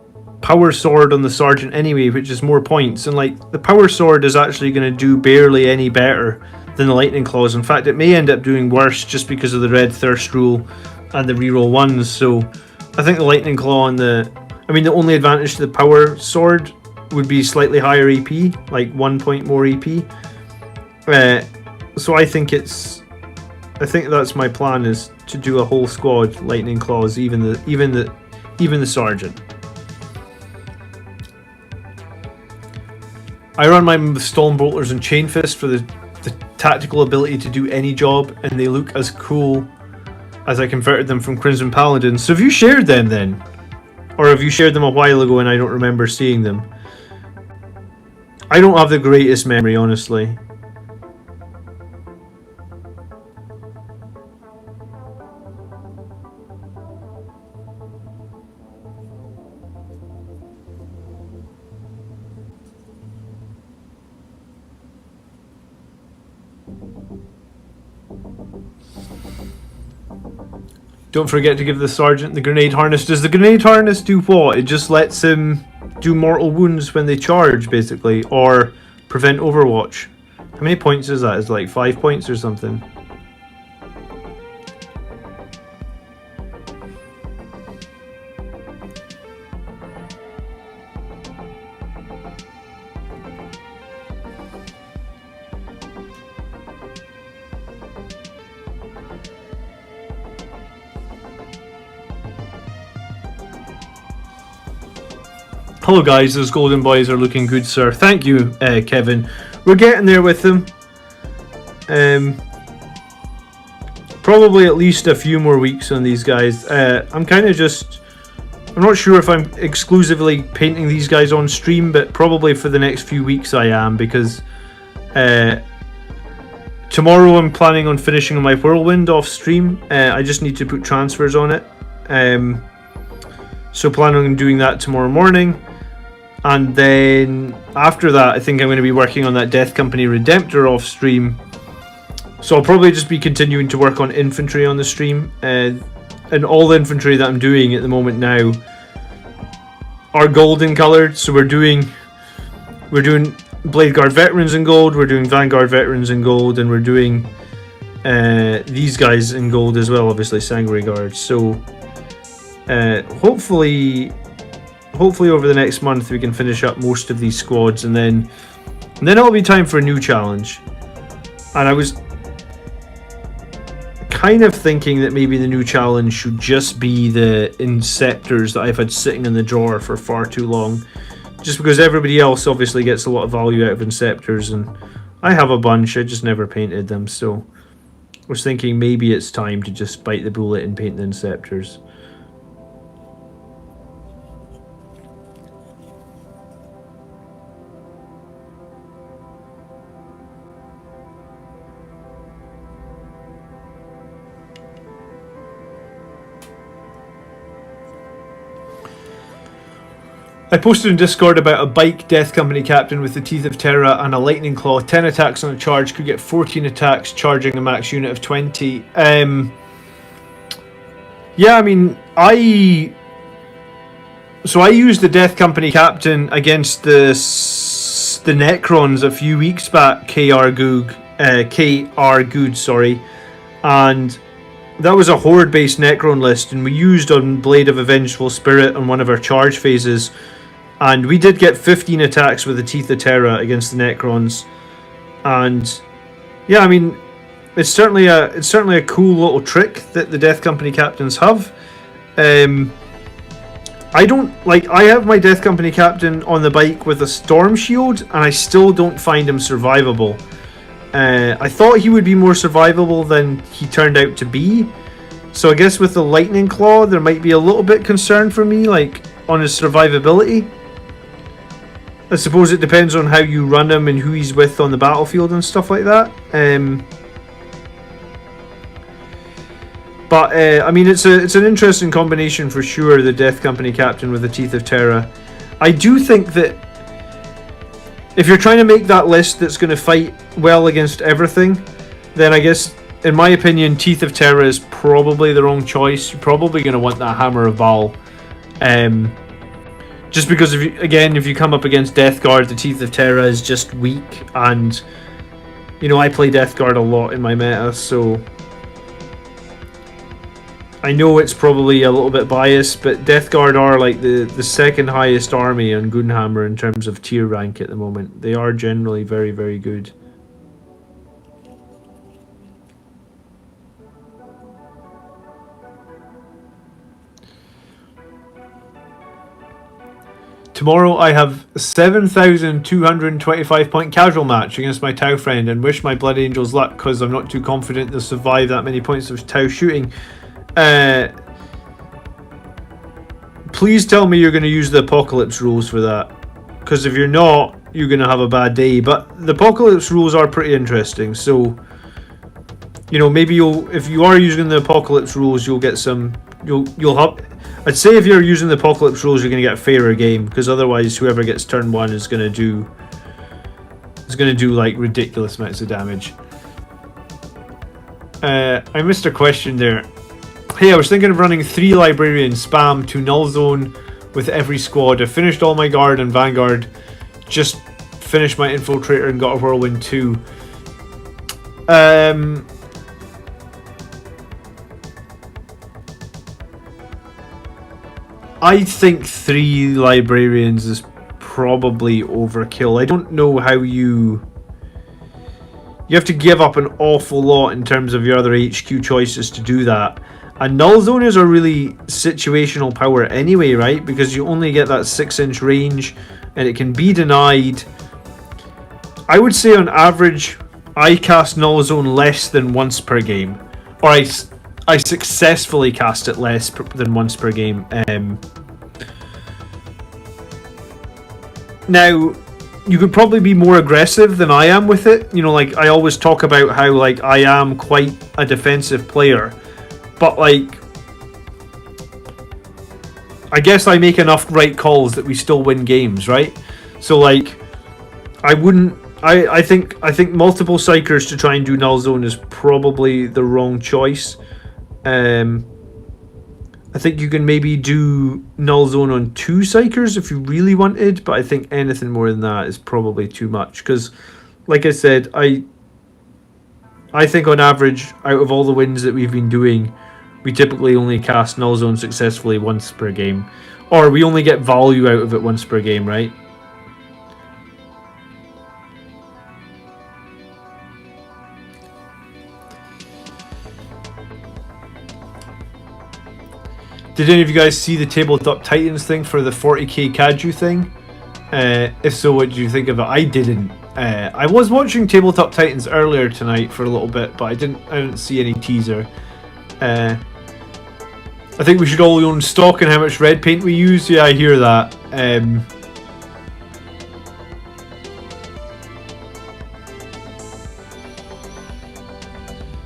power sword on the sergeant anyway, which is more points, and like the power sword is actually going to do barely any better than the lightning claws. In fact, it may end up doing worse just because of the red thirst rule and the reroll ones. So I think the lightning claw and the only advantage to the power sword would be slightly higher EP, like 1 point more EP. So I think that's my plan, is to do a whole squad lightning claws, even the sergeant. I run mine with Storm Bolters and Chain Fist for the tactical ability to do any job, and they look as cool as I converted them from Crimson Paladins. So have you shared them then? Or have you shared them a while ago and I don't remember seeing them? I don't have the greatest memory, honestly. Don't forget to give the sergeant the grenade harness. Does the grenade harness do what? It just lets him do mortal wounds when they charge, basically, or prevent overwatch. How many points is that? Is it like 5 points or something? Hello guys, those golden boys are looking good, sir. Thank you, Kevin. We're getting there with them. probably at least a few more weeks on these guys. I'm not sure if I'm exclusively painting these guys on stream, but probably for the next few weeks I am, because tomorrow I'm planning on finishing my Whirlwind off stream. I just need to put transfers on it. So planning on doing that tomorrow morning. And then after that, I think I'm going to be working on that Death Company Redemptor off stream. So I'll probably just be continuing to work on infantry on the stream. And all the infantry that I'm doing at the moment now are golden coloured. So we're doing Blade Guard Veterans in gold, we're doing Vanguard Veterans in gold, and we're doing these guys in gold as well, obviously Sanguinary Guards. So hopefully over the next month we can finish up most of these squads, and then it'll be time for a new challenge. And I was kind of thinking that maybe the new challenge should just be the Inceptors that I've had sitting in the drawer for far too long. Just because everybody else obviously gets a lot of value out of Inceptors, and I have a bunch, I just never painted them, so I was thinking maybe it's time to just bite the bullet and paint the Inceptors. I posted in Discord about a bike Death Company captain with the Teeth of Terra and a Lightning Claw. 10 attacks on a charge, could get 14 attacks, charging a max unit of 20. Yeah, I mean, I used the Death Company captain against the Necrons a few weeks back, KR Good, sorry, and that was a horde-based Necron list, and we used on Blade of a Vengeful Spirit on one of our charge phases. And we did get 15 attacks with the Teeth of Terra against the Necrons, and yeah, I mean, it's certainly a cool little trick that the Death Company captains have. I have my Death Company captain on the bike with a Storm Shield, and I still don't find him survivable. I thought he would be more survivable than he turned out to be, so I guess with the Lightning Claw, there might be a little bit concern for me, like on his survivability. I suppose it depends on how you run him and who he's with on the battlefield and stuff like that. But I mean, it's an interesting combination for sure, the Death Company captain with the Teeth of Terra. I do think that if you're trying to make that list that's going to fight well against everything, then I guess, in my opinion, Teeth of Terra is probably the wrong choice. You're probably going to want that Hammer of Baal. Just because, if you come up against Death Guard, the Teeth of Terra is just weak, and, you know, I play Death Guard a lot in my meta, so I know it's probably a little bit biased, but Death Guard are like the second highest army on Goonhammer in terms of tier rank at the moment. They are generally very, very good. Tomorrow I have a 7,225 point casual match against my Tau friend, and wish my Blood Angels luck because I'm not too confident they'll survive that many points of Tau shooting. Please tell me you're going to use the Apocalypse rules for that, because if you're not, you're going to have a bad day. But the Apocalypse rules are pretty interesting, so, you know, maybe if you are using the Apocalypse rules, you'll get some, you'll have, I'd say if you're using the Apocalypse rules, you're going to get a fairer game, because otherwise whoever gets turn 1 is going to do like ridiculous amounts of damage. I missed a question there. Hey, I was thinking of running 3 Librarians spam to Null Zone with every squad. I finished all my Guard and Vanguard, just finished my Infiltrator and got a Whirlwind 2. I think 3 Librarians is probably overkill. I don't know how you have to give up an awful lot in terms of your other HQ choices to do that. And Null Zone is a really situational power anyway, right? Because you only get that 6-inch range and it can be denied. I would say on average, I cast Null Zone less than once per game. or I successfully cast it less than once per game. Now, you could probably be more aggressive than I am with it. You know, like, I always talk about how, like, I am quite a defensive player. But, like, I guess I make enough right calls that we still win games, right? So, like, I wouldn't... I think multiple Psychers to try and do Null Zone is probably the wrong choice. I think you can maybe do Null Zone on 2 Psychers if you really wanted, but I think anything more than that is probably too much. Because, like I said, I think on average, out of all the wins that we've been doing, we typically only cast Null Zone successfully once per game. Or we only get value out of it once per game, right? Did any of you guys see the Tabletop Titans thing for the 40k Kaju thing? If so, what did you think of it? I didn't. I was watching Tabletop Titans earlier tonight for a little bit, but I didn't see any teaser. I think we should all own stock in how much red paint we use. Yeah, I hear that.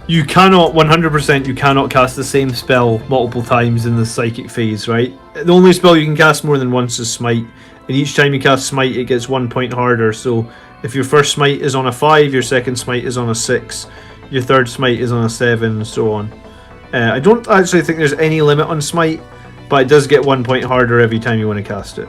You cannot, 100%, you cannot cast the same spell multiple times in the psychic phase, right? The only spell you can cast more than once is Smite, and each time you cast Smite it gets 1 point harder, so if your first Smite is on a 5, your second Smite is on a 6, your third Smite is on a 7, and so on. I don't actually think there's any limit on Smite, but it does get 1 point harder every time you want to cast it.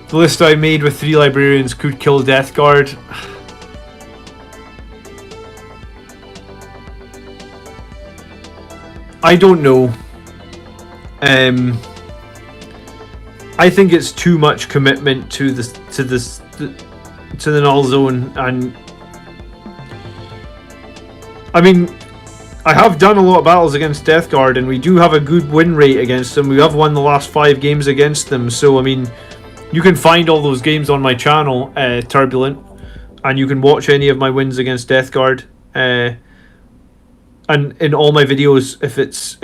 The list I made with 3 librarians could kill Death Guard. I don't know. I think it's too much commitment to the Null Zone, and I mean, I have done a lot of battles against Death Guard, and we do have a good win rate against them. We have won the last 5 games against them, so I mean, you can find all those games on my channel, Turbulent, and you can watch any of my wins against Death Guard. And in all my videos, if it's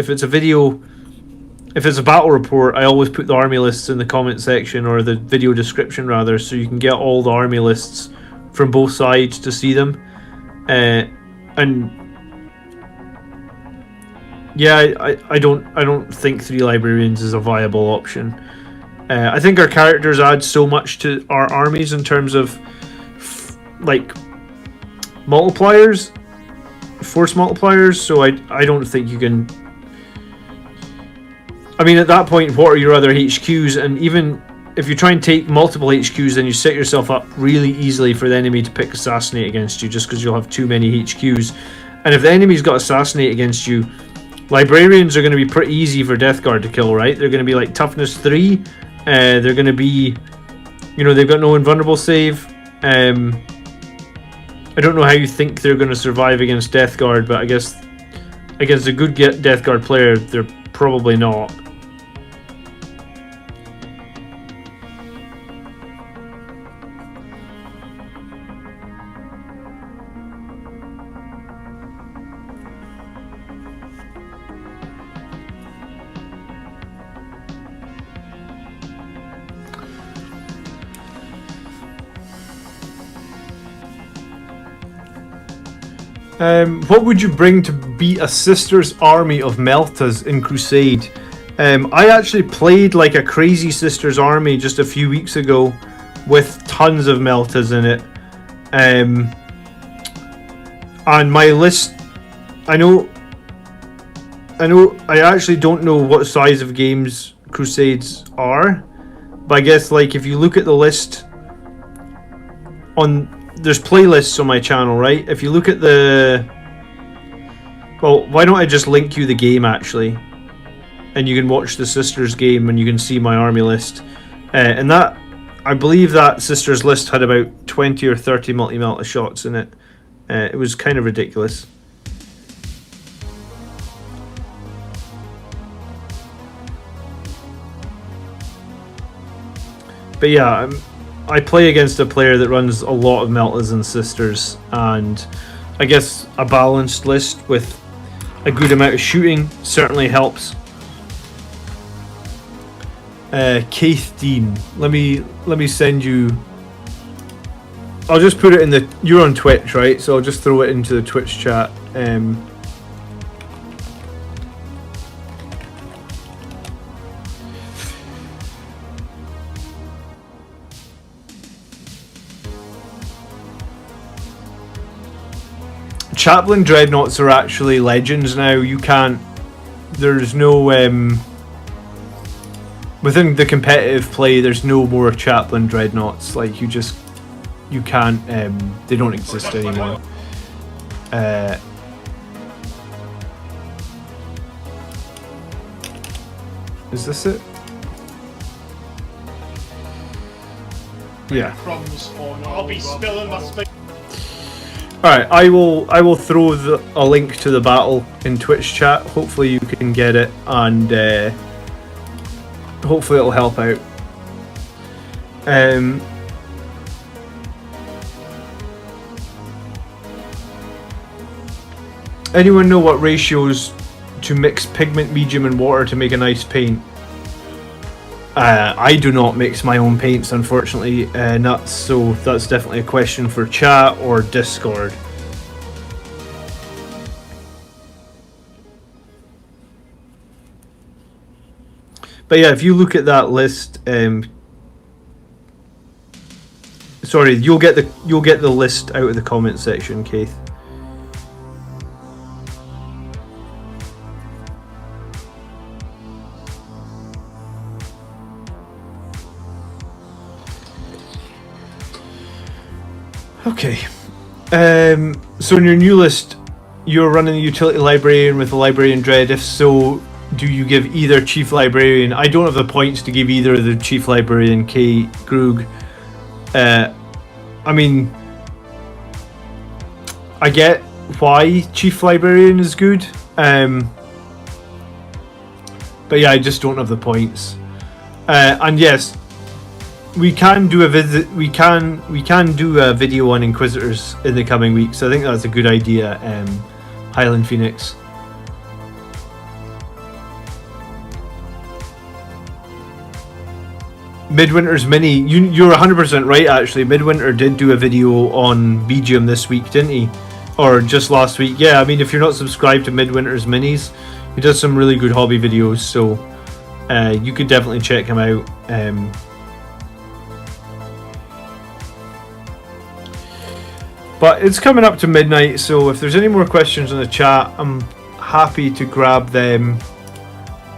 a battle report, I always put the army lists in the comment section, or the video description rather, so you can get all the army lists from both sides to see them. And yeah, I don't think 3 librarians is a viable option. I think our characters add so much to our armies in terms of like multipliers, force multipliers, so I don't think you can. I mean, at that point, what are your other HQs? And even if you try and take multiple HQs, then you set yourself up really easily for the enemy to pick Assassinate against you, just because you'll have too many HQs. And if the enemy's got Assassinate against you, librarians are going to be pretty easy for Death Guard to kill, right? They're going to be like toughness 3. They're going to be, you know, they've got no invulnerable save. I don't know how you think they're going to survive against Death Guard, but I guess against a good Death Guard player, they're probably not. What would you bring to beat a Sisters army of Meltas in Crusade? I actually played like a crazy Sisters army just a few weeks ago with tons of Meltas in it. And my list, I actually don't know what size of games Crusades are, but I guess like if you look at the list there's playlists on my channel, right? If you look at well, why don't I just link you the game actually, and you can watch the Sisters game and you can see my army list. And that, I believe that Sisters list had about 20 or 30 multi-melta shots in it. It was kind of ridiculous. But yeah, I play against a player that runs a lot of Meltas and Sisters, and I guess a balanced list with a good amount of shooting certainly helps. Keith Dean, let me send you. I'll just put it in the. You're on Twitch, right? So I'll just throw it into the Twitch chat. Chaplain Dreadnoughts are actually legends now. You can't. There's no. Within the competitive play, there's no more Chaplain Dreadnoughts. Like, you can't. They don't exist anymore. Is this it? Yeah. I'll be spilling my space. Alright, I will throw a link to the battle in Twitch chat. Hopefully you can get it, and hopefully it'll help out. Anyone know what ratios to mix pigment, medium and water to make a nice paint? I do not mix my own paints, unfortunately, nuts, so that's definitely a question for chat or Discord. But yeah, if you look at that list, sorry, you'll get the list out of the comment section, Keith. Okay, so in your new list, you're running the Utility Librarian with the Librarian Dread. If so, do you give either Chief Librarian? I don't have the points to give either of the Chief Librarian, K. Grug. I mean, I get why Chief Librarian is good, but yeah, I just don't have the points. And yes, we can do a visit. We can do a video on Inquisitors in the coming weeks. I think that's a good idea. Highland Phoenix. Midwinter's Mini. You're 100% right. Actually, Midwinter did do a video on BGM this week, didn't he? Or just last week? Yeah. I mean, if you're not subscribed to Midwinter's Minis, he does some really good hobby videos. So you could definitely check him out. But it's coming up to midnight, so if there's any more questions in the chat, I'm happy to grab them.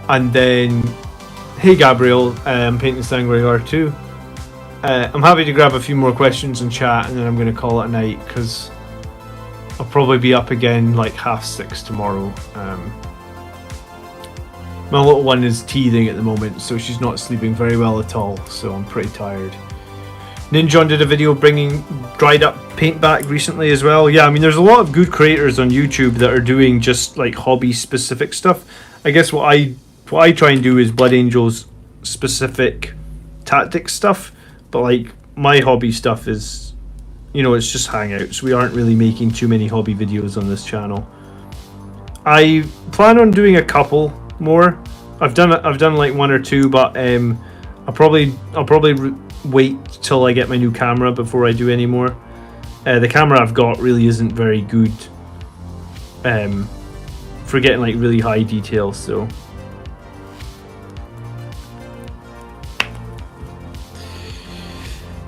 And then, hey Gabriel, Painting Sangre R2. I'm happy to grab a few more questions in chat, and then I'm going to call it a night, because I'll probably be up again like 6:30 tomorrow. My little one is teething at the moment, so she's not sleeping very well at all, so I'm pretty tired. Ninjon did a video bringing dried up paint back recently as well. Yeah, I mean, there's a lot of good creators on YouTube that are doing just like hobby specific stuff. I guess what I try and do is Blood Angels specific tactics stuff, but like my hobby stuff is, you know, it's just Hangouts. We aren't really making too many hobby videos on this channel. I plan on doing a couple more. I've done like one or two, but I'll probably wait till I get my new camera before I do any more. The camera I've got really isn't very good for getting like really high details, so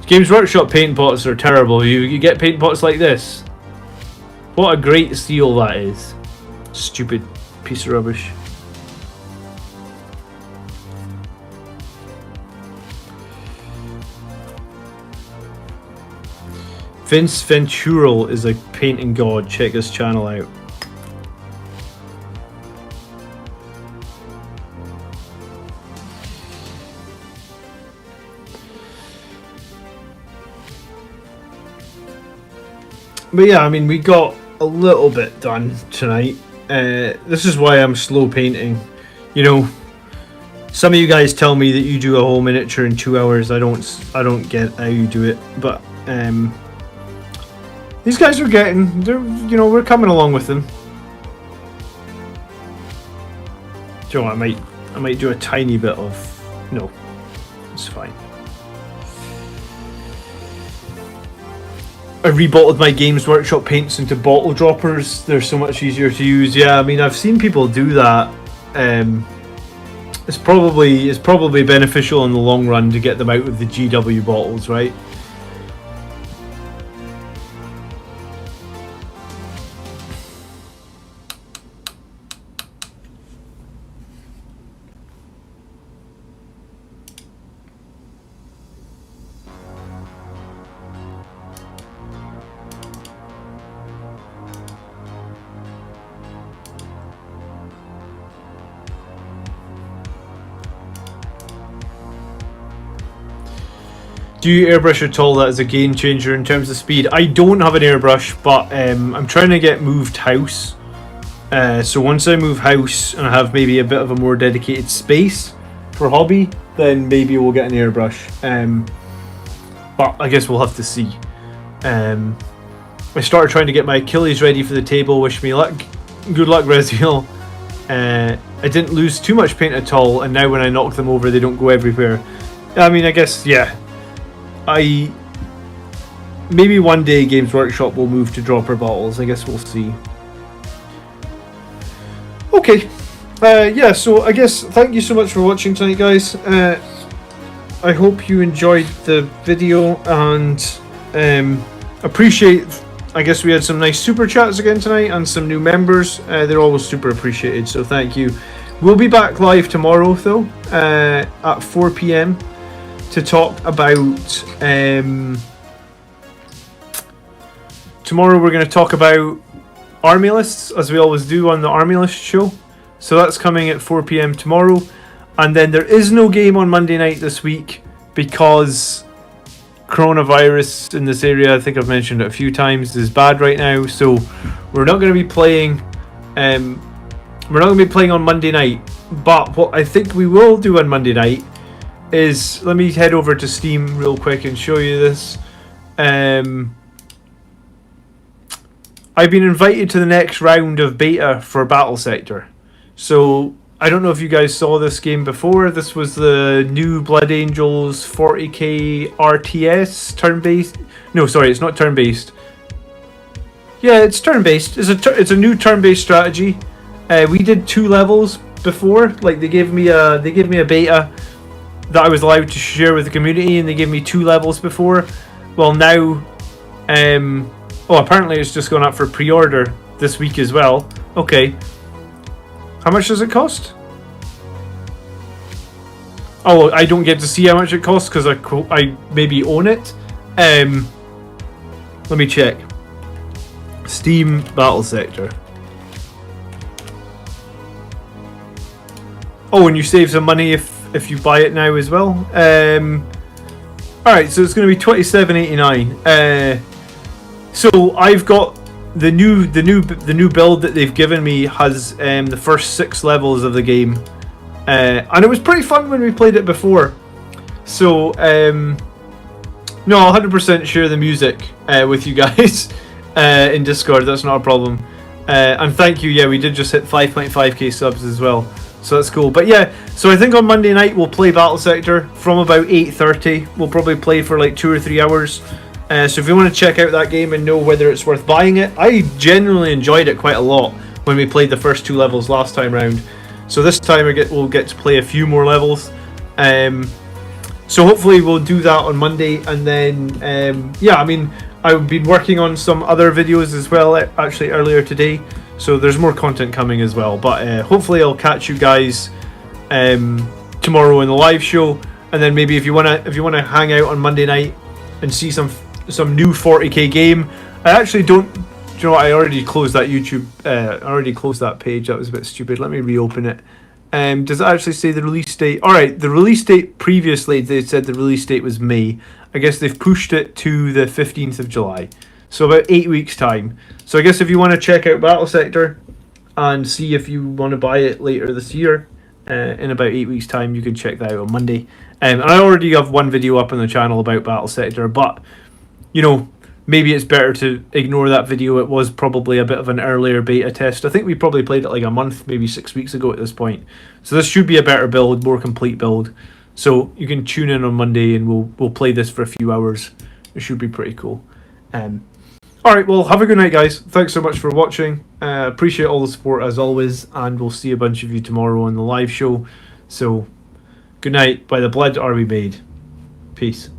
Games Workshop paint pots are terrible. You get paint pots like this. What a great seal that is. Stupid piece of rubbish. Vince Ventural is a painting god. Check his channel out. But yeah, I mean, we got a little bit done tonight. This is why I'm slow painting. You know, Some of you guys tell me that you do a whole miniature in 2 hours. I don't get how you do it, but these guys are we're coming along with them. Do you know what, I might do a tiny bit of, no, it's fine. I rebottled my Games Workshop paints into bottle droppers. They're so much easier to use. Yeah, I mean, I've seen people do that. It's probably beneficial in the long run to get them out of the GW bottles, right? Do you airbrush at all? That is a game changer in terms of speed. I don't have an airbrush, but I'm trying to get moved house. So once I move house and I have maybe a bit of a more dedicated space for hobby, then maybe we'll get an airbrush. But I guess we'll have to see. I started trying to get my Achilles ready for the table. Wish me luck. Good luck, Reziel. I didn't lose too much paint at all, and now when I knock them over, they don't go everywhere. I mean, I guess, yeah. Maybe one day Games Workshop will move to dropper bottles. I guess we'll see. Okay. Yeah, so I guess thank you so much for watching tonight, guys. I hope you enjoyed the video, and appreciate, I guess we had some nice super chats again tonight and some new members. They're always super appreciated, so thank you. We'll be back live tomorrow though, at 4 p.m. to talk about tomorrow we're going to talk about army lists, as we always do on the army list show. So that's coming at 4 p.m. tomorrow, and then there is no game on Monday night this week because coronavirus in this area, I think I've mentioned it a few times, is bad right now. So we're not going to be playing on Monday night. But what I think we will do on Monday night is, let me head over to Steam real quick and show you this. I've been invited to the next round of beta for Battle Sector. So I don't know if you guys saw this game before. This was the new Blood Angels 40k RTS turn-based. No, sorry, it's not turn-based. Yeah, it's turn-based. It's a new turn-based strategy. We did 2 levels before. Like they gave me a beta that I was allowed to share with the community, and they gave me 2 levels before. Well, now, apparently it's just gone up for pre-order this week as well. Okay. How much does it cost? Oh, I don't get to see how much it costs because I maybe own it. Let me check. Steam Battle Sector. Oh, and you save some money if you buy it now as well. Alright, so it's going to be $27.89. So I've got the new build that they've given me has the first 6 levels of the game, and it was pretty fun when we played it before. So no, I'll 100% share the music with you guys in Discord. That's not a problem. And thank you. Yeah, we did just hit 5.5k subs as well, so that's cool. But yeah, so I think on Monday night we'll play Battle Sector from about 8:30. We'll probably play for like 2 or 3 hours. So if you want to check out that game and know whether it's worth buying it, I genuinely enjoyed it quite a lot when we played the first 2 levels last time round. So this time we'll get to play a few more levels. So hopefully we'll do that on Monday, and then yeah, I mean, I've been working on some other videos as well actually earlier today, so there's more content coming as well. But hopefully I'll catch you guys tomorrow in the live show, and then maybe if you wanna hang out on Monday night and see some new 40k game. I actually don't. Do you know what? I already closed that YouTube. I already closed that page. That was a bit stupid. Let me reopen it. Does it actually say the release date? All right, the release date previously they said the release date was May. I guess they've pushed it to the 15th of July. So about 8 weeks time. So I guess if you want to check out Battle Sector and see if you want to buy it later this year, in about 8 weeks' time. You can check that out on Monday. And I already have one video up on the channel about Battle Sector, but you know, maybe it's better to ignore that video. It was probably a bit of an earlier beta test. I think we probably played it like a month, maybe 6 weeks ago at this point. So this should be a better build, more complete build. So you can tune in on Monday and we'll play this for a few hours. It should be pretty cool. Alright, well, have a good night, guys. Thanks so much for watching. Appreciate all the support as always, and we'll see a bunch of you tomorrow on the live show. So, good night. By the blood are we made. Peace.